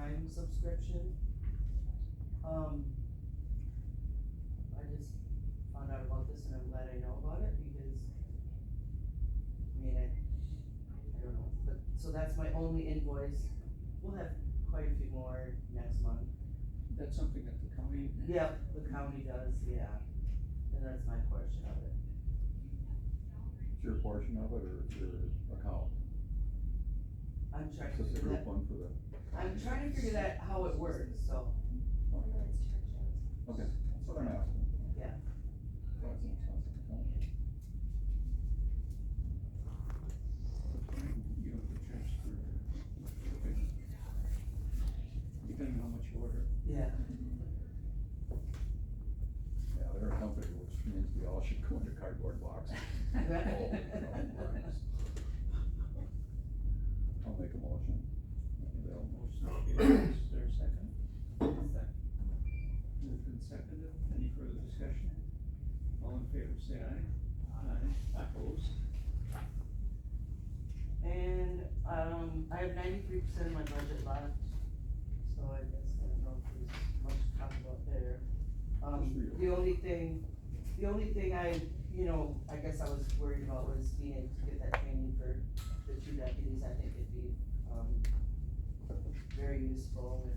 lifetime subscription. I just found out about this and I'm glad I know about it because, I mean, I don't know, but, so that's my only invoice. We'll have quite a few more next month. That's something that the county. Yep, the county does, yeah, and that's my portion of it. It's your portion of it or it's your account? I'm trying Is to this a figure group that, one for the? I'm trying to figure that, how it works, so, Okay, okay, that's what I'm asking. yeah. Sounds like account. You don't get charged for, depending on how much you order. Yeah. Yeah, they're a company, which means we all should go into cardboard boxes. I'll make a motion. Well, motion, okay, is there a second? Moved and seconded, any further discussion? All in favor, say aye. Aye. Opposed? And, I have 93% of my budget left, so I guess I don't know if there's much to talk about there. Just for you. The only thing I, you know, I guess I was worried about was being able to get that training for the 2 deputies. I think it'd be, very useful and.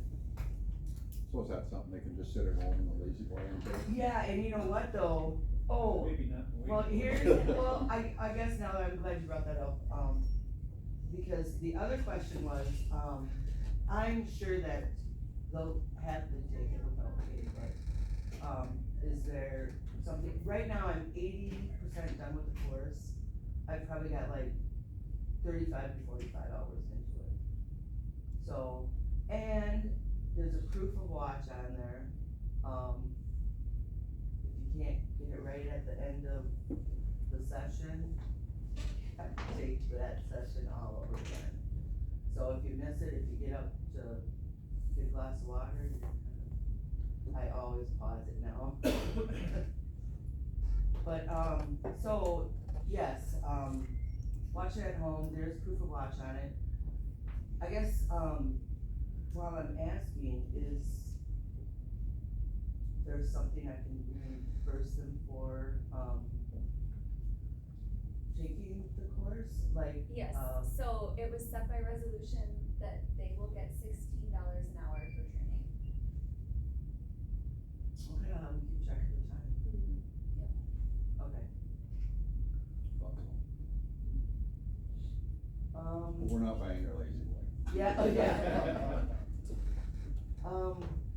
So is that something they can just sit at home in the lazy boy and take? Yeah, and you know what though? Oh, Maybe not. well, here's, well, I guess now that I'm glad you brought that up, because the other question was, I'm sure that they'll have to take it without pay, but, is there something, right now I'm 80% done with the course. I've probably got like 35 to 45 hours into it. So, and there's a proof of watch on there, if you can't get it right at the end of the session, have to take that session all over again. So if you miss it, if you get up to get a glass of water, I always pause it now. But, so, yes, watch it at home, there's proof of watch on it. I guess, while I'm asking, is there something I can reimburse them for, taking the course, like? Yes, so it was set by resolution that they will get $16 an hour for training. Okay, I'll keep track of the time, okay. Thought so. Um, But we're not buying their lazy boy. yeah, oh, yeah.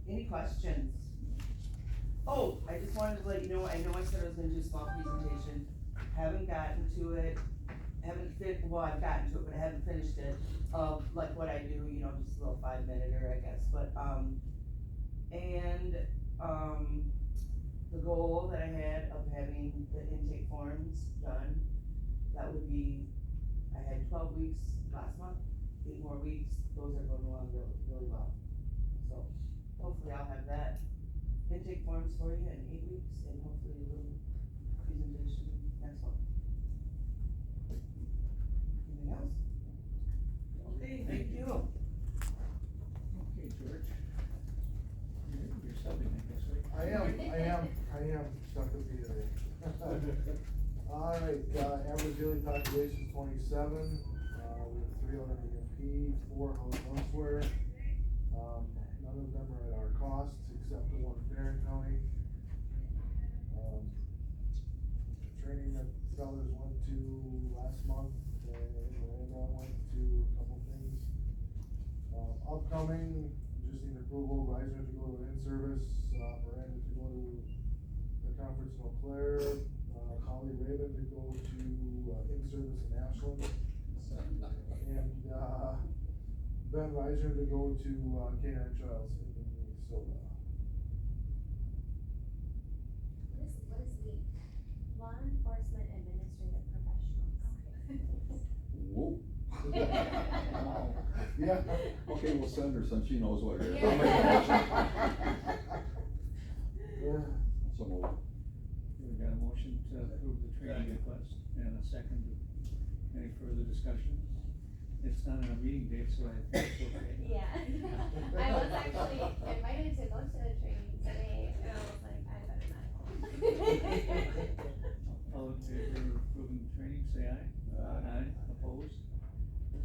Any questions? Oh, I just wanted to let you know, I know I said I was gonna do a small presentation, haven't gotten to it, well, I've gotten to it, but I haven't finished it, of like what I do, you know, just a little 5-minute-er, I guess, but, the goal that I had of having the intake forms done, that would be, I had 12 weeks last month, 8 more weeks, those are going along really, really well. So, hopefully I'll have that intake forms for you in 8 weeks, and hopefully a little presentation next month. Anything else? Okay, thank you. Okay, George. You're subbing, I guess, right? I am stuck with you today. Alright, average daily population is 27, we have 3 on EMP, 4 house elsewhere. None of them are at our costs, except the one in Barron County. Training that fellas went to last month, and Miranda went to a couple things. Upcoming, just need approval, Riser to go to in-service, Miranda to go to the conference in Eau Claire, Holly Raven to go to, in-service in Ashland. And, Ben Riser to go to, Canine Trials in Minnesota. What is LEAP? Law Enforcement Administrative Professionals. Whoa. Yeah. Okay, we'll send her some, she knows what it is. Yeah. I'll make a motion. Yeah. So moved. We got a motion to approve the training request and a second. Any further discussion? It's not on a meeting date, so I think it's okay. Yeah. I was actually invited to go to the training today, and I was like, I better not go. All in favor of approving the training, say aye. Aye, opposed?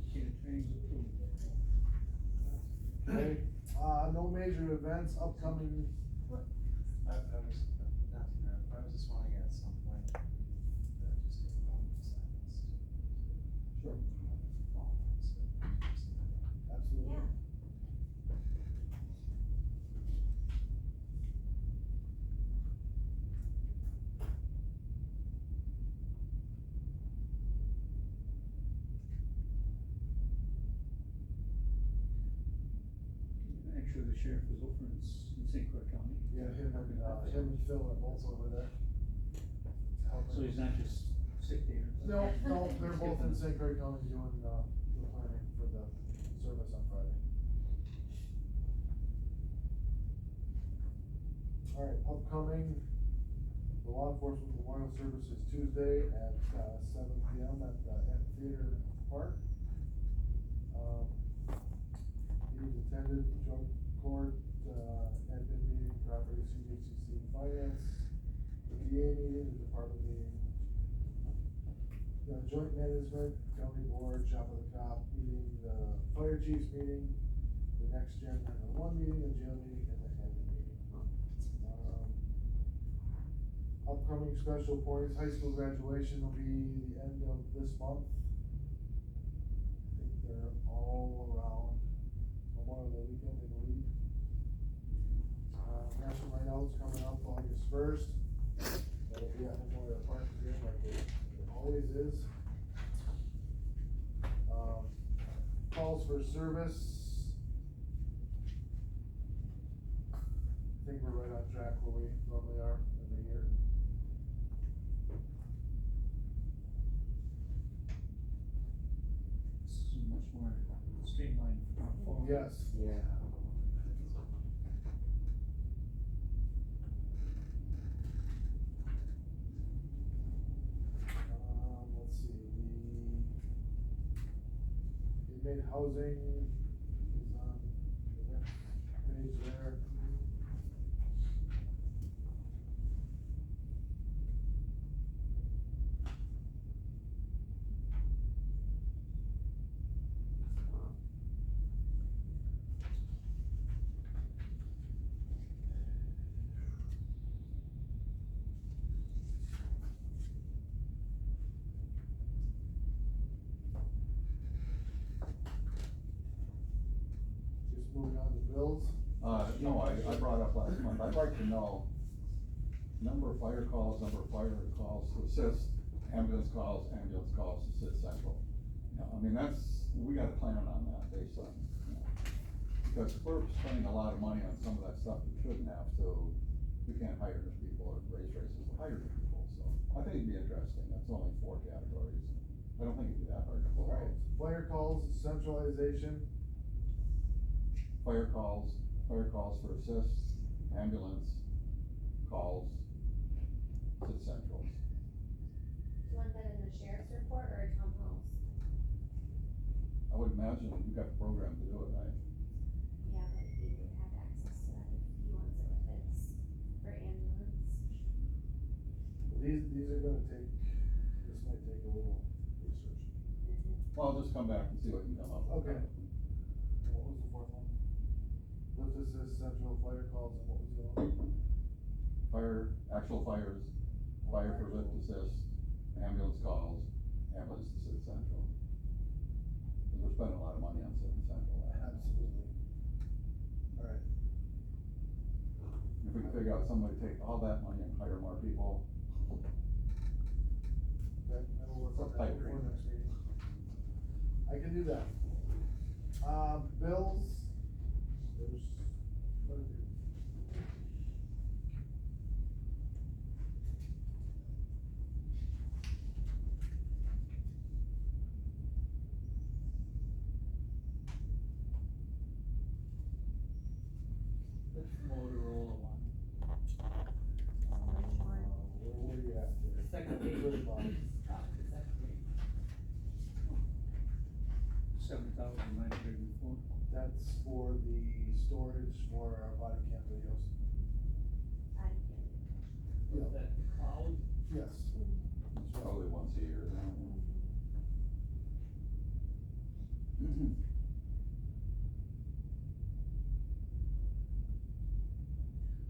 Okay, the training's approved. Okay, no major events upcoming. I was, not to interrupt, I was just wondering at some point, just take a moment of silence. Sure. Fall, so, Absolutely. Yeah. Actually, the sheriff was over in St. Croix County. Yeah, him and Phil are both over there. Helping. So he's not just sick there. No, they're both in St. Croix County doing, the planning for the service on Friday. Alright, upcoming, the law enforcement memorial service is Tuesday at, 7 PM at the amphitheater park. Meetings attended, drug court, admin meeting, property, CDCC, finance, the DA meeting, the department meeting, the joint management, county board, shop of the cop meeting, the fire chiefs meeting, the next gen 911 meeting, the jail meeting, and the admin meeting. Upcoming special points, high school graduation will be the end of this month. I think they're all around Memorial Day weekend, I believe. National Night Out's coming up August 1st. That'll be at Memorial Park again, like it always is. Calls for service. I think we're right on track where we normally are every year. This is much more streamlined fall. Yes. Yeah. Let's see, the inmate housing is on the next page there. Just moving on to bills. No, I brought up last month, I'd like to know number of fire calls to assist, ambulance calls to assist central. You know, I mean, we gotta plan on that based on, you know, because if we're spending a lot of money on some of that stuff we shouldn't have, so we can't hire new people or raise races to hire new people, so I think it'd be interesting, that's only 4 categories. I don't think it'd be that hard to pull out. Alright, fire calls, centralization. Fire calls for assist, ambulance calls, assist centrals. Do you want that in the sheriff's report or a town halls? I would imagine you got the program to do it, right? Yeah, but he would have access to that if he wants it with his, for ambulance. These are gonna take, this might take a little research. Well, I'll just come back and see what you come up with. Okay. And what was the fourth one? Lift assist, central, fire calls, and what was the other one? Actual fires, fire for lift assist, ambulance calls, ambulance assist central. Cause we're spending a lot of money on sitting central. Absolutely. Alright. If we can figure out some way to take all that money and hire more people, Okay, I will work on It's a that pipe before dream. next meeting. I can do that. Bills, there's quite a few. Motorola one. Where were you at there? Second page. Very bottom. Top of the second page. That's for the storage for our body cam videos. Yeah. That cloud? Yes. It's probably once a year now.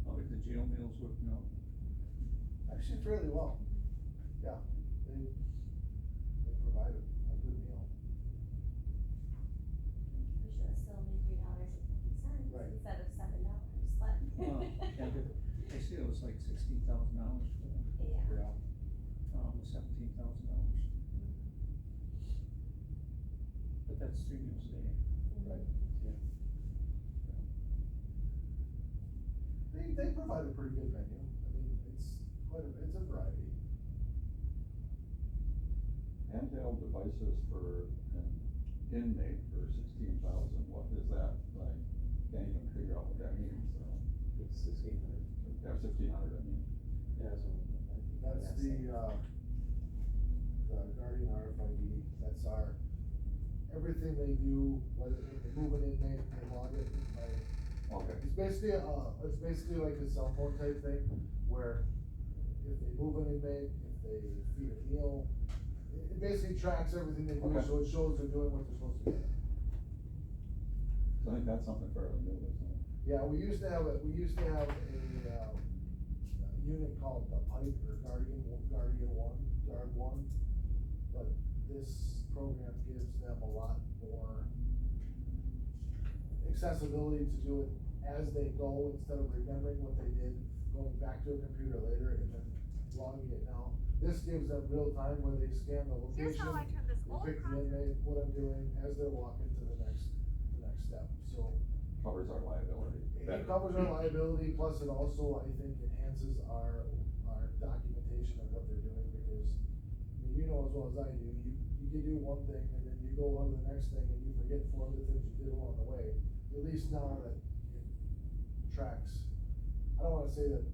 How are the jail meals working out? Actually fairly well. Yeah, they provide a good meal. We should have still made $3.50 Right. instead of $7, but. I see it was like $16,000 for them, Yeah. $17,000. But that's 3 meals a day. Right. They provide a pretty good menu. I mean, it's a variety. Handheld devices for an inmate for 16,000, what is that, like, can't even figure out what that means, so. It's 1,600. Yeah, 1,500, I mean. Yeah, so. That's the Guardian RFID, that's our, everything they do, whether they move an inmate, they log it by. Okay. It's basically like a cell phone type thing, where if they move an inmate, if they feed a meal, it basically tracks everything they do, Okay. so it shows they're doing what they're supposed to be. So I think that's something fairly new, isn't it? Yeah, we used to have a unit called the Pipe or Guard One, but this program gives them a lot more accessibility to do it as they go, instead of remembering what they did, going back to a computer later and then logging it now. This gives them real time where they scan the Here's location, how I turn this they old pick the concept. inmate, what I'm doing, as they're walking to the next step, so. Covers our liability. It covers our liability, plus it also, I think, enhances our documentation of what they're doing, because, I mean, you know as well as I do, you can do one thing, and then you go on to the next thing, and you forget 4 other things you did along the way. At least now that it tracks, I don't wanna say that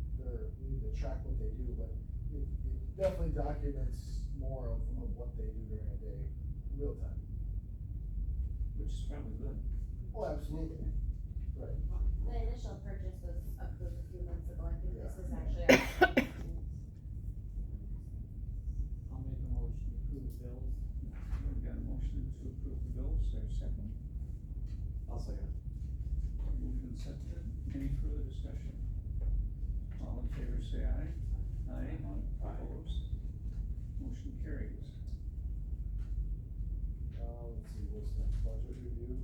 we need to track what they do, but it definitely documents more of what they do during a day, real time. Which is probably good. Oh, absolutely, right. The initial purchase was approved a few months ago, I think this Yeah. was actually our second. I'll make a motion to approve the bills. We've got a motion to approve the bills, there's a second. I'll second. Moved and seconded, any further discussion? All in favor say aye. Aye. Opposed? Motion carries. Let's see, what's next, budget review?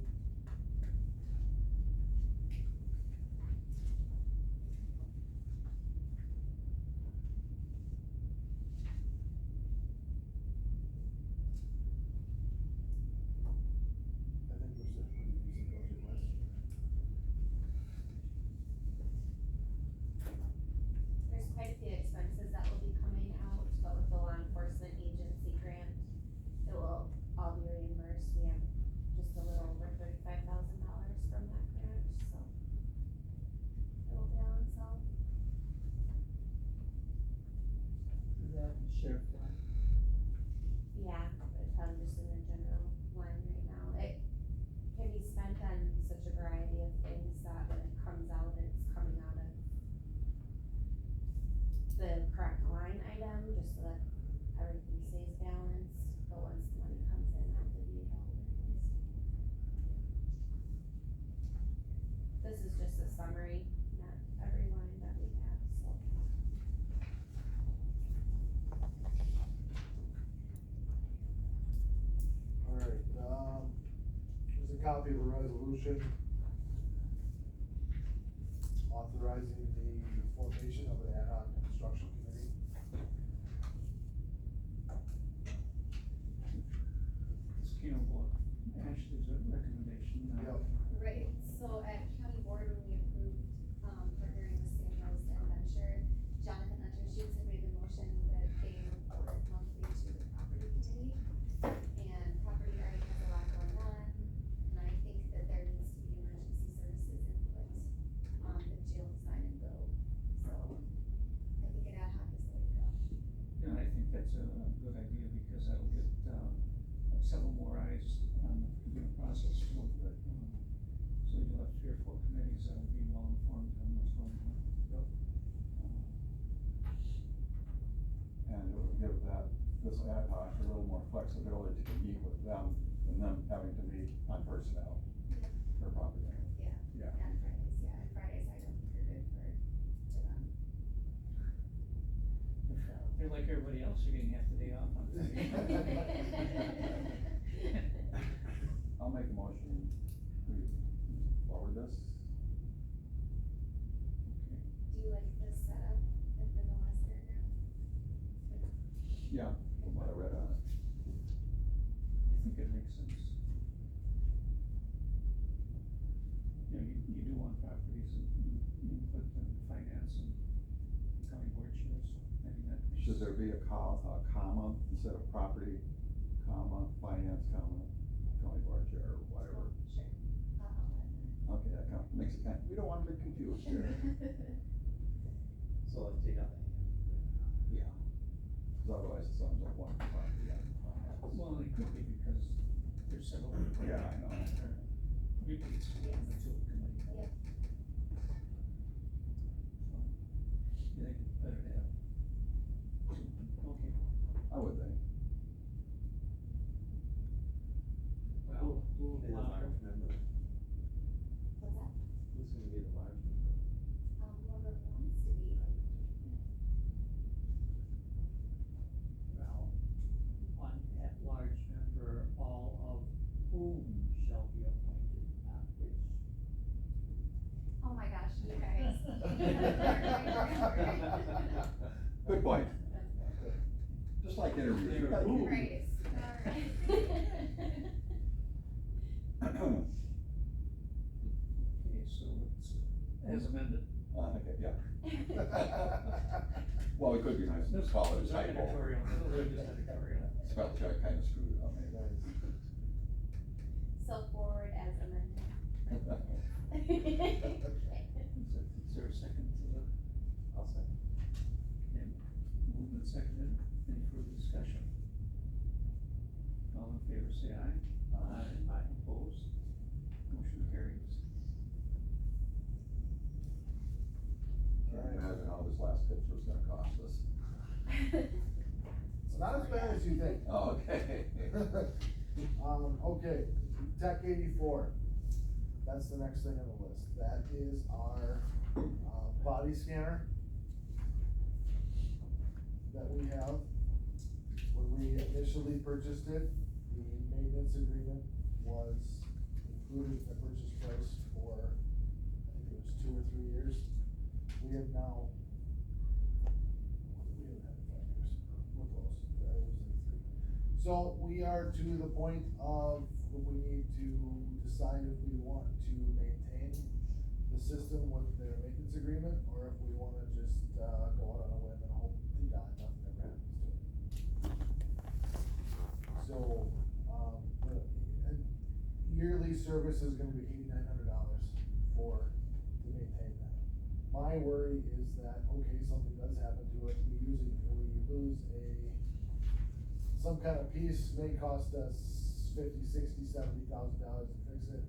I think we're still pretty decent budget wise. There's quite a few expenses that will be coming out, but with the law enforcement agency grant, it will all be reimbursed. We have just a little over $35,000 from that grant, so it will balance out. Is that sheriff line? Yeah, it's probably just in the general line right now. It can be spent on such a variety of things that when it comes out, it's coming out of the correct line item, just so that everything stays balanced, but once the money comes in, after the all release. This is just a summary, not every line that we have, so. Alright, there's a copy of a resolution authorizing the formation of an ad hoc construction committee. It's, Ashley's recommendation. Yep. Right, so at county board, when we approved, partnering with Samuels and Venture, Jonathan Hunter-Schutz had made the motion that they report monthly to the property committee. And property already has a lot going on, and I think that there needs to be emergency services input, the jail design and build. So I think an ad hoc ad hoc, a little more flexibility to meet with them than them having to meet on personnel or property. Yeah. Yeah. And Fridays, yeah, and Fridays I don't think are good for them. They're like everybody else, you're getting half the day off on Friday. I'll make a motion, we forward this. Do you like this setup in the last paragraph? Yeah, from what I read on it. I think it makes sense. You know, you do want properties and input and finance and county board chairs, I mean, that makes. Should there be a comma instead of property, comma, finance, comma, county board chair, or whatever? Sure. I'll Okay, that kind of makes it we don't want to be confused here. So like take out the hand. Yeah. Cause otherwise it sounds like one property and finance. Well, it could be because there's several. people. Yeah, I know. We could split them into a committee. Yeah. So, you think it's better to have two? Okay. I would think. Who will be the large member? What's that? Who's gonna be the large member? Whoever wants to be. Well, one at-large member, all of whom shall be appointed, not which. Oh my gosh, you guys. Good point. Just like interviews. you gotta keep- Right, alright. Okay, so it's as amended. Okay, yeah. Well, it could be nice to just call it a typo. Editorial, just editorial. Spell check kind of screwed it up maybe. So forward as amended. Is there a second to the, I'll say. okay, moved and seconded, any further discussion? All in favor, say aye. Aye. Opposed? Motion carries. Can't imagine how this last picture was gonna cost us. It's not as bad as you think. Oh, okay. Okay, Tech 84, that's the next thing on the list, that is our, body scanner that we have. When we initially purchased it, the maintenance agreement was included in the purchase price for, I think it was 2 or 3 years. We have now, we haven't had it 5 years, we're close, it was like 3. So we are to the point of, we need to decide if we want to maintain the system with their maintenance agreement, or if we wanna just, go out on a limb and hope to God nothing ever happens to it. So, the yearly service is gonna be $8,900 to maintain that. My worry is that, okay, something does happen to it, we lose some kind of piece, may cost us $50,000, $60,000, $70,000 to fix it.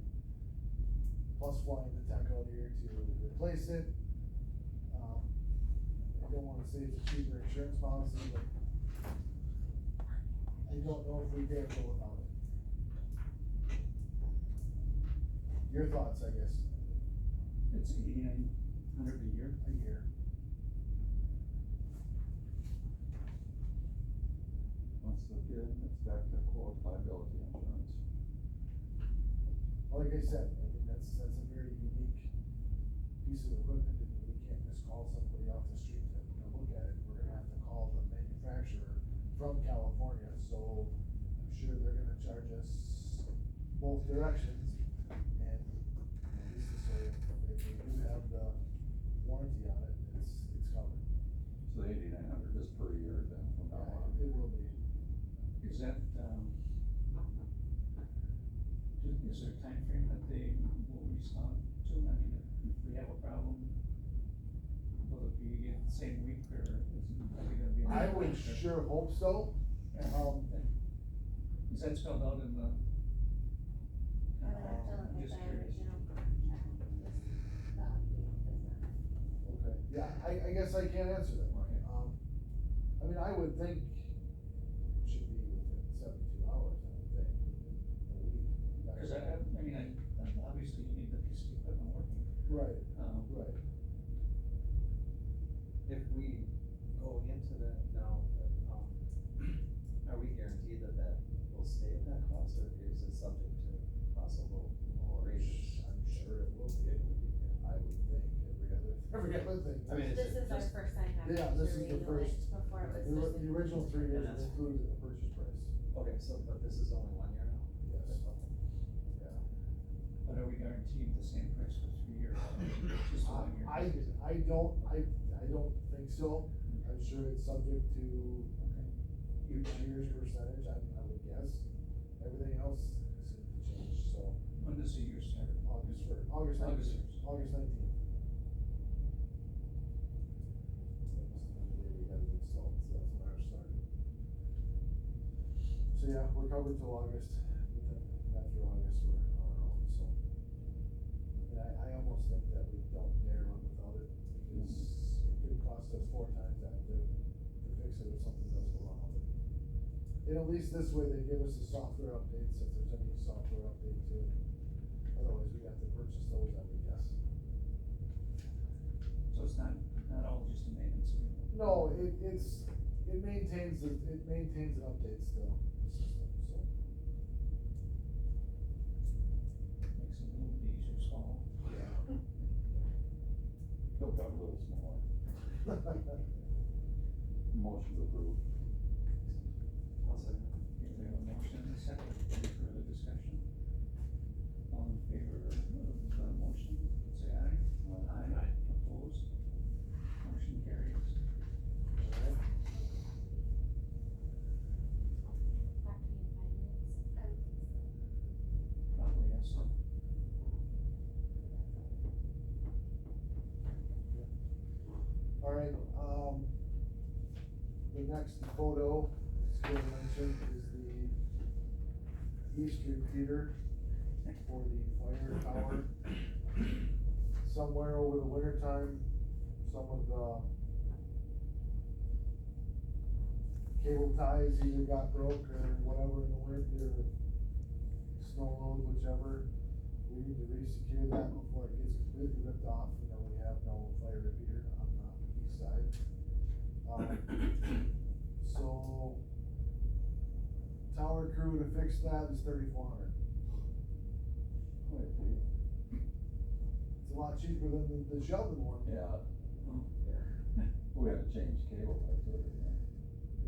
Plus flying the tech out here to replace it. I don't wanna say it's a cheaper insurance policy, but I don't know if we dare go without it. Your thoughts, I guess, It's $8,900 a year. a year. Once again, it's back to quote liability insurance. Like I said, I mean, that's a very unique piece of equipment, and we can't just call somebody off the street to, look at it. We're gonna have to call the manufacturer from California, so I'm sure they're gonna charge us both directions. And at least this way, if we do have the warranty on it, it's covered. So $8,900 is per year then from now on. It will be. Is that, is there a timeframe that they will respond to? I mean, if we have a problem, will it be the same week, or are they gonna be? I would sure hope so. Is that spelled out in the? I would have to look at Just the curious. original contract, just the update business. Okay, yeah, I guess I can't answer that. Okay. I mean, I would think, cause I mean, obviously you need the piece of equipment working. Right, Right. If we go into that now, are we guaranteed that that will stay at that cost, or is it subject to possible raises? I'm sure it will be, I would think, every other thing. I mean, This is our just- first time having Yeah, to this is the renew it, first- before it was The, just. the original 3 years And was that's- included in the purchase price, Okay, so, but this is only 1 year now? yes, Okay. yeah. But are we guaranteed the same price for 3 years? Just 1 year? I don't think so, I'm sure it's subject to each year's percentage, I would guess. Everything else seems to change, so, When does the year start? August 19th. August 1st. August 19th. That's the day we got it installed, so that's when ours started. So yeah, we're covered till August, but then after August, we're on our own, so. And I almost think that we don't dare run without it, because it could cost us 4 times that to fix it if something does go wrong with it. And at least this way, they give us the software updates, if there's any software update to it. Otherwise, we have to purchase those, I would guess. So it's not all just a maintenance agreement? No, it maintains and updates the system, so. Makes it a little bit easier to swallow. Yeah. Still got a little smaller. Motion approved. I'll second. Okay, we have a motion and a second, any further discussion? All in favor of the motion, say aye. Aye. Opposed? Motion carries. Property and finance, Probably yes, so. Alright, the next photo, as Gil mentioned, is the east repeater for the fire tower. Somewhere over the winter time, some of the cable ties either got broke or whatever in the winter, snow load, whichever. We need to re-secure that before it gets completely ripped off, and then we have no fire repeater on the east side. So, tower crew to fix that is $3,400. It's a lot cheaper than the Sheldon one. Yeah, Oh, we had to change cable, that's what it is.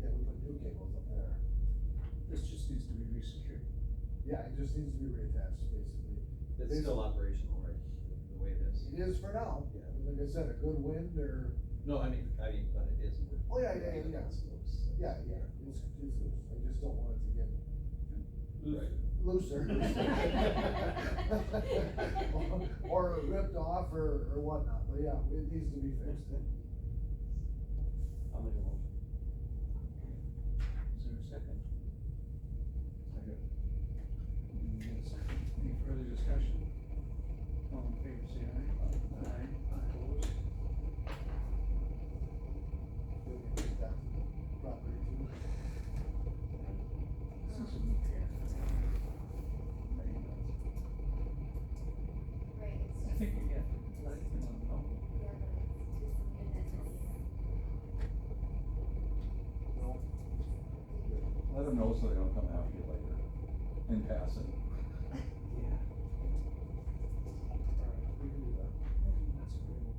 Yeah, we put new cables up there. This just needs to be resecured. Yeah, it just needs to be reattached, basically. It's still operational, right, the way it is? It is for now. Yeah. Like I said, a good wind or, No, I mean, but it is. Oh, yeah, yeah. It's loose. yeah, it's loose. I just don't want it to get Right. looser. Or ripped off or whatnot, but yeah, it needs to be fixed. I'll make a motion. Is there a second? Second. Any further discussion? All in favor, say aye. Aye. Opposed? We'll get that property too. This is a new pair. right, it's I just, think you have to let them know. yeah, but it's just, No. Let them know so they don't come after you later, in passing. Yeah. Alright, we can do that. That's agreeable.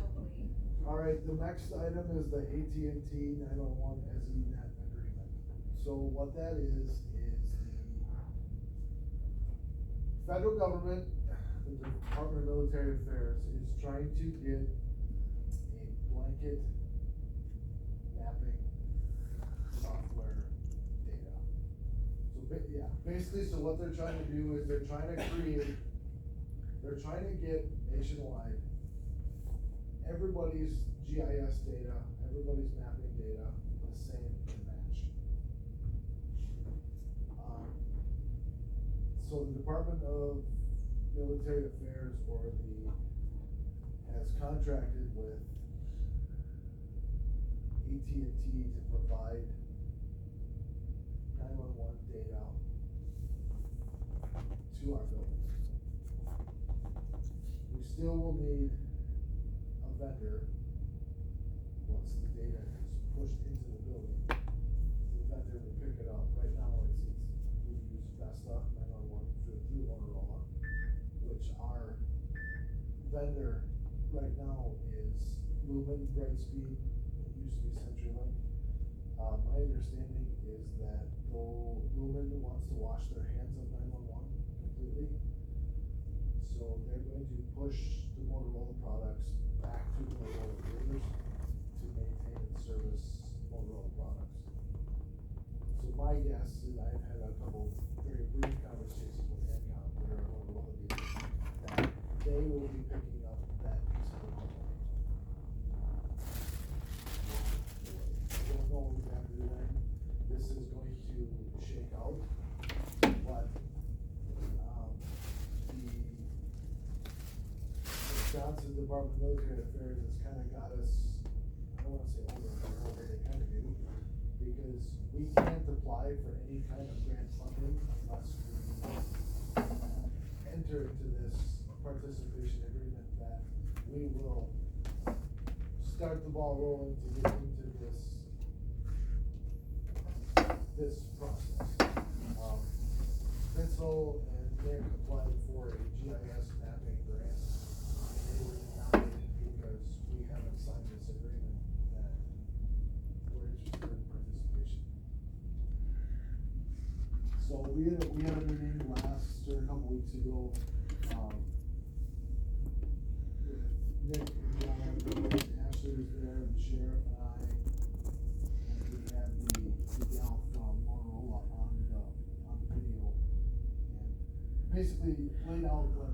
probably. Alright, the next item is the AT&T 911 SENet agreement. So what that is the federal government, the Department of Military Affairs, is trying to get a blanket mapping software data. So basically, so what they're trying to do is they're trying to get nationwide everybody's GIS data, everybody's mapping data, the same and match. So the Department of Military Affairs has contracted with AT&T to provide 911 data to our buildings. We still will need a vendor, once the data is pushed into the building, the vendor will pick it up. Right now, we use Vesta 911 through Motorola, which our vendor right now is Lumen, Brightspeed, it used to be CenturyLink. My understanding is that though Lumen wants to wash their hands of 911 completely, so they're going to push the Motorola products back to the Motorola dealers to maintain and service Motorola products. So my guess is I've had a couple very brief conversations with Encom, they're a Motorola dealers, that they will be picking up that piece of the puzzle. I don't know exactly when this is going to shake out, but, the Wisconsin Department of Military Affairs has kinda got us, I don't wanna say over and over, but they kinda do, because we can't apply for any kind of grant funding unless we enter into this participation agreement that we will start the ball rolling to get into this process. Pencil and Nick applied for a GIS mapping grant. They were denied because we haven't signed this agreement that we're interested in participation. So we had a meeting a couple weeks ago, Nick and John, Ashley was there, the sheriff and I, and we had the gal from Motorola on the video. And basically laid out what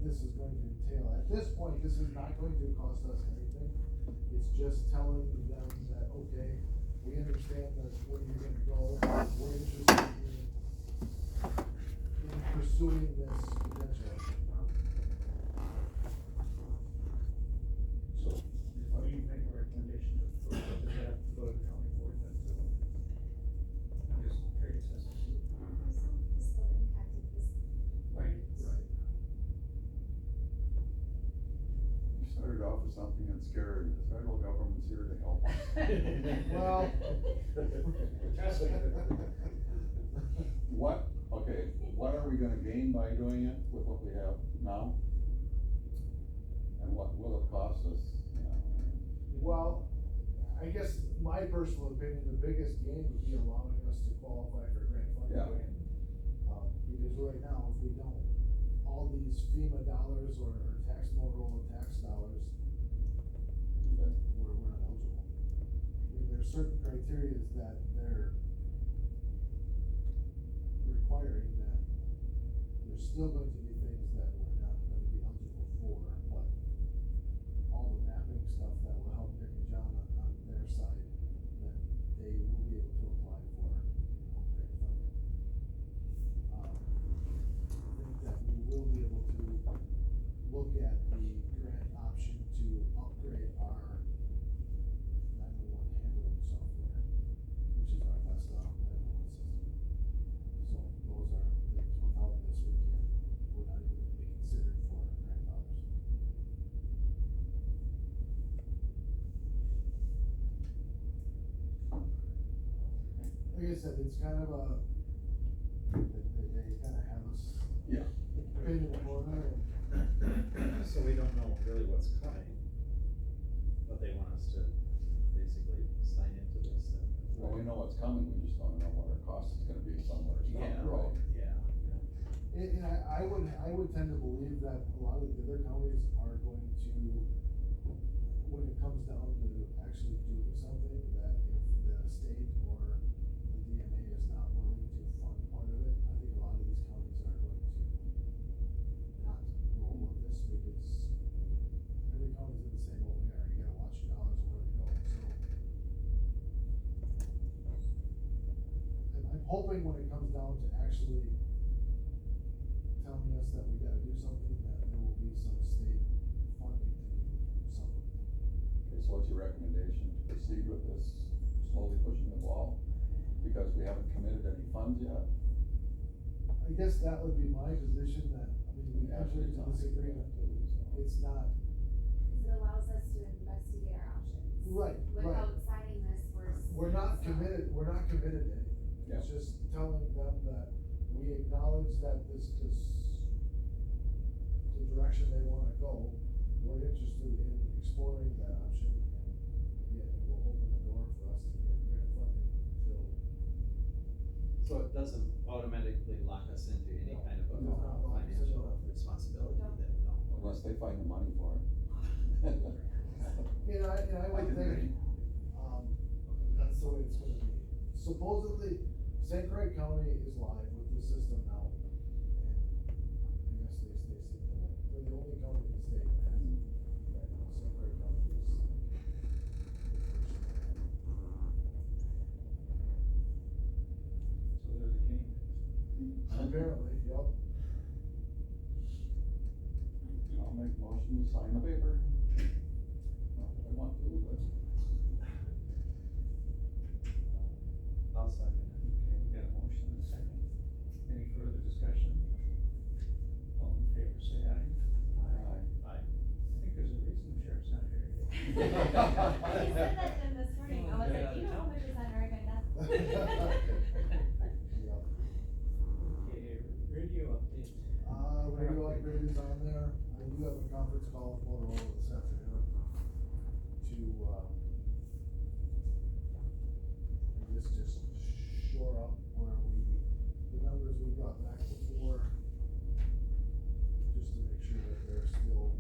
this is going to entail. At this point, this is not going to cost us anything. It's just telling them that, okay, we understand that where you're gonna go, we're interested in pursuing this potential. So, why do you make a recommendation to approve it? Does it have to go to the county board then too? I'm just curious as to. There's some fiscal impact of this. Right. You started off with something that's scary, the federal government's here to help us. Well. What are we gonna gain by doing it with what we have now? And what will it cost us, you know? Well, I guess my personal opinion, the biggest gain would be allowing us to qualify for grant funding. Yeah. Because right now, if we don't, all these FEMA dollars or Motorola tax dollars, we're not eligible. I mean, there's certain criterias that they're requiring that there's still going to be things that we're not gonna be eligible for, but all the mapping stuff that will help Nick and John on their side, that they will be able to apply for, grant funding. I think that we will be able to look at the grant option to upgrade our 911 handling software, which is our best 911 system. So those are things, without this, we're not even gonna be considered for grant dollars. Like I said, it's kind of they kinda have us. Yeah. Pinned in the corner and. So we don't know really what's coming, but they want us to basically sign into this and. Well, we know what's coming, we just don't know what our cost is gonna be somewhere down Yeah, the road. yeah. And I would tend to believe that a lot of the other counties are going to, when it comes down to actually doing something, that if the state or the DMA is not willing to fund part of it, I think a lot of these counties are going to not roll with this, because every county's in the same boat we are, you gotta watch your dollars and where they go, so. I'm hoping when it comes down to actually telling us that we gotta do something, that there will be some state funding to do something. Okay, so what's your recommendation, to proceed with this, slowly pushing the ball? because we haven't committed any funds yet? I guess that would be my position, that, I mean, we entered into this agreement, it's not, Cause it allows us to investigate our options. right, Without signing this, we're not committed to anything. It's just telling them that we acknowledge that this, the direction they wanna go, we're interested in exploring that option, and again, it will open the door for us to get grant funding until. So it doesn't automatically lock us into any kind of a It does not lock us into financial it. responsibility then, no. Unless they find the money for it. And I would think, that's the way it's gonna be. Supposedly, St. Croix County is live with the system now, and I guess they stay still. They're the only county in the state that has it right now. St. Croix County is. So there's a game. Apparently, yep. I'll make a motion to sign the paper. Not that I want to, but. I'll second it. Okay, we got a motion and a second. Any further discussion? All in favor, say aye. Aye. I think there's a reason the sheriff's not here today. He said that to him this morning, I was like, you know how much is on our agenda? Yep. Okay, radio update. Radio upgrade is on there. I do have a conference call with Motorola this afternoon to, I guess just shore up where the numbers we got back before, just to make sure that they're still.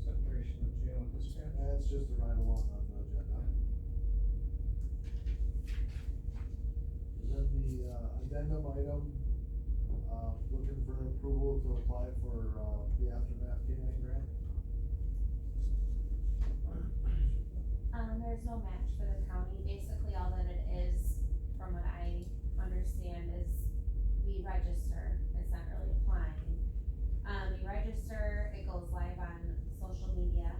Separation of jail and dispatch. That's just a ride along on the agenda. Then the, addendum item, looking for approval to apply for, the Aftermath Canine grant. There's no match for the county, basically all that it is, from what I understand, is we register, it's not really applying. We register, it goes live on social media,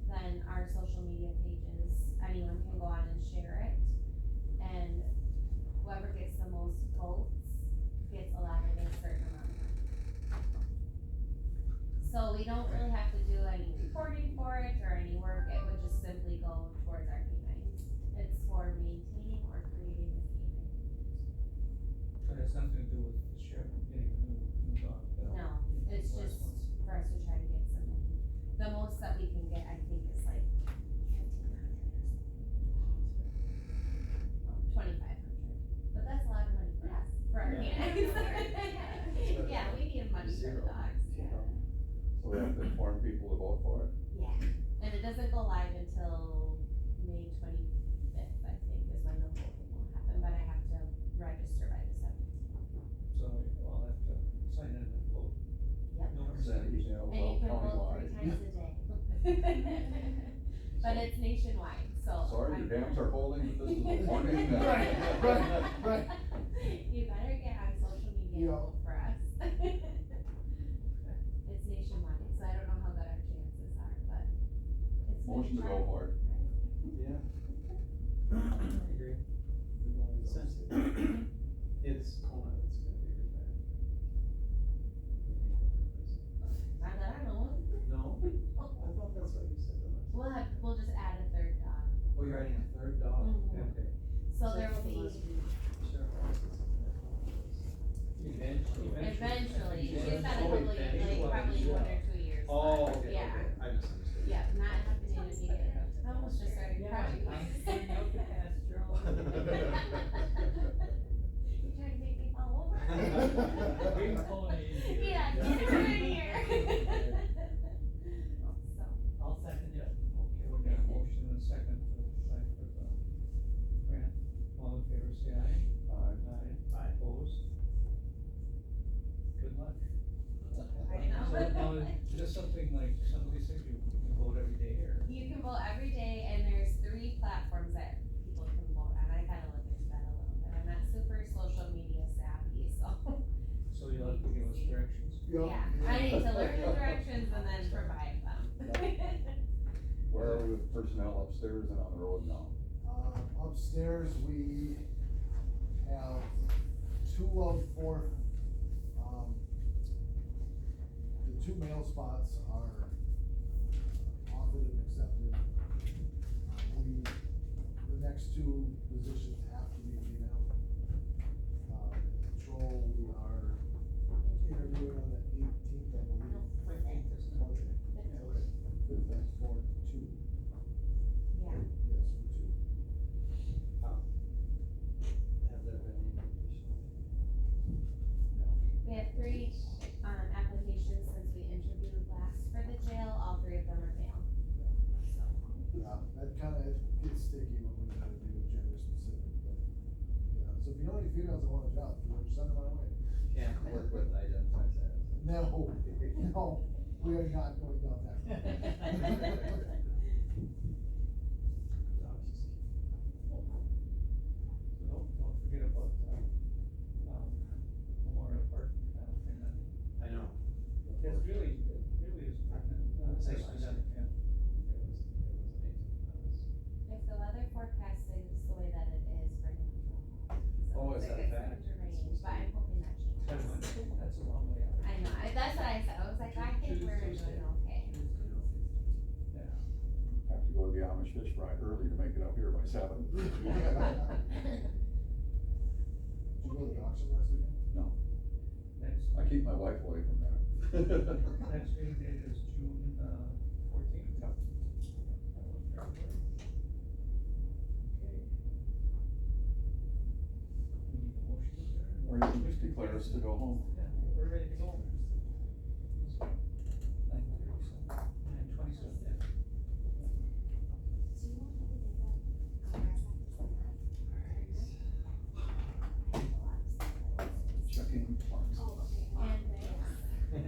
then our social media pages, anyone can go on and share it. And whoever gets the most votes gets allotted a certain amount of money. So we don't really have to do any reporting for it or any work, it would just simply go towards our canines. It's for maintaining or creating the canine. But it has nothing to do with the sheriff getting a new dog. No, it's just for us to try to get some money. The most that we can get, I think, is like 2,500, but that's a lot of money for us, for our Yeah. canines. Yeah, we need money for the dogs. So we have to inform people to vote for it? Yeah, and it doesn't go live until May 25th, I think, is when the voting will happen, but I have to register by the 17th. So I'll have to sign in and vote. Yep. No Is that percentage. email And you can vote countywide? 3 times a day. But it's nationwide, so. Sorry, your dams are holding, but this is a warning. Right. You better get on social media and Yeah. vote for us. It's nationwide, so I don't know how good our chances are, but it's. gonna Motion to try. go for it. Yeah. I agree. Since it's Kona that's gonna be retired. We need to replace it. Not that I know of. No? I thought that's what you said the last. We'll just add a third dog. Oh, you're adding a third dog? Mhm. Okay. So there will be, Sure. eventually, she's got a Oh, couple of years, like probably 1 or 2 years. Oh, left. okay, Yeah. okay, I misunderstood. Yeah, not happening immediately. I almost just started crying. I'm out to pasture. You trying to make me fall over? Bring pony in here. Yeah, get her in here. So, I'll second it. Okay, we got a motion and a second to apply for the grant. All in favor, say aye. Aye. Opposed? Good luck. I know. So now, is this something like, somebody said you can vote every day or? you can vote every day, and there's 3 platforms that people can vote on. I gotta look into that a little bit. I'm not super social media savvy, so. So you'll have to give us directions? Yep. Yeah, I need to learn the directions and then provide them. personnel upstairs and on the road now? Upstairs, we have 2 of 4, the 2 male spots are offered and accepted. The next 2 positions have to be female. Patrol, we are interviewing on the 18th, I believe. 15th, isn't it? 15th for 2. Yeah. Yes, for 2. Have there been any additional? We have 3, applications since we interviewed last for the jail, all 3 of them are male. Yeah, that kinda gets sticky when we gotta do gender specific, but, yeah, so if you know any females that want a job, send them my way. Can't work with identifies as. No, no, we are not going down that road. So don't forget about, Memorial Park, thing that, I know. it really is pregnant, It's nice nice. to have, yeah. It was amazing. If the weather forecast is the way that it is for now. Oh, is that a It's fact? going to rain, but I'm hoping that changes. That's a long way out. I know, that's what I said, I was like, I think we're doing okay. Yeah. Have to go to the Amish fish fry early to make it up here by 7. Did you go to the auction last weekend? No, Next, I keep my wife away from that. next meeting date is June, 14th. Okay. We need a motion there. Or you can just declare us to go home. Yeah, we're ready to go. 9:27. Do you want me to do that? Checking funds. Oh, okay. And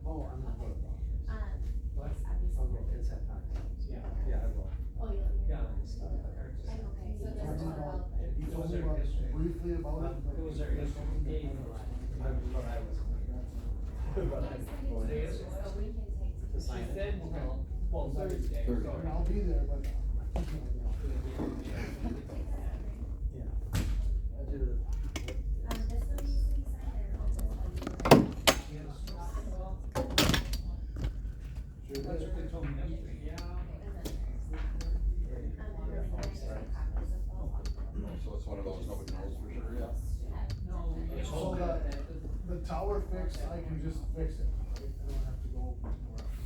Oh, I'm not voting. What? I'll go consent conference. Yeah. Yeah, I will. Oh, you'll. Yeah. Okay, so this Talked is about- all. He told me about, briefly about it, but. It was our history day. But I was. But I. Today is the So last we can take. To sign it. Then, well, Thursday. Thursday. sorry. I'll be there, but. Yeah. I did it. This one needs to be signed or I'll just tell you. Yes. Well, Sure that's did. what they told me yesterday. Yeah. And then there's, and then I extra copies of both. So it's one of those nobody knows for sure yet. No. So the tower fix, I can just fix it, right? I don't have to go anywhere else.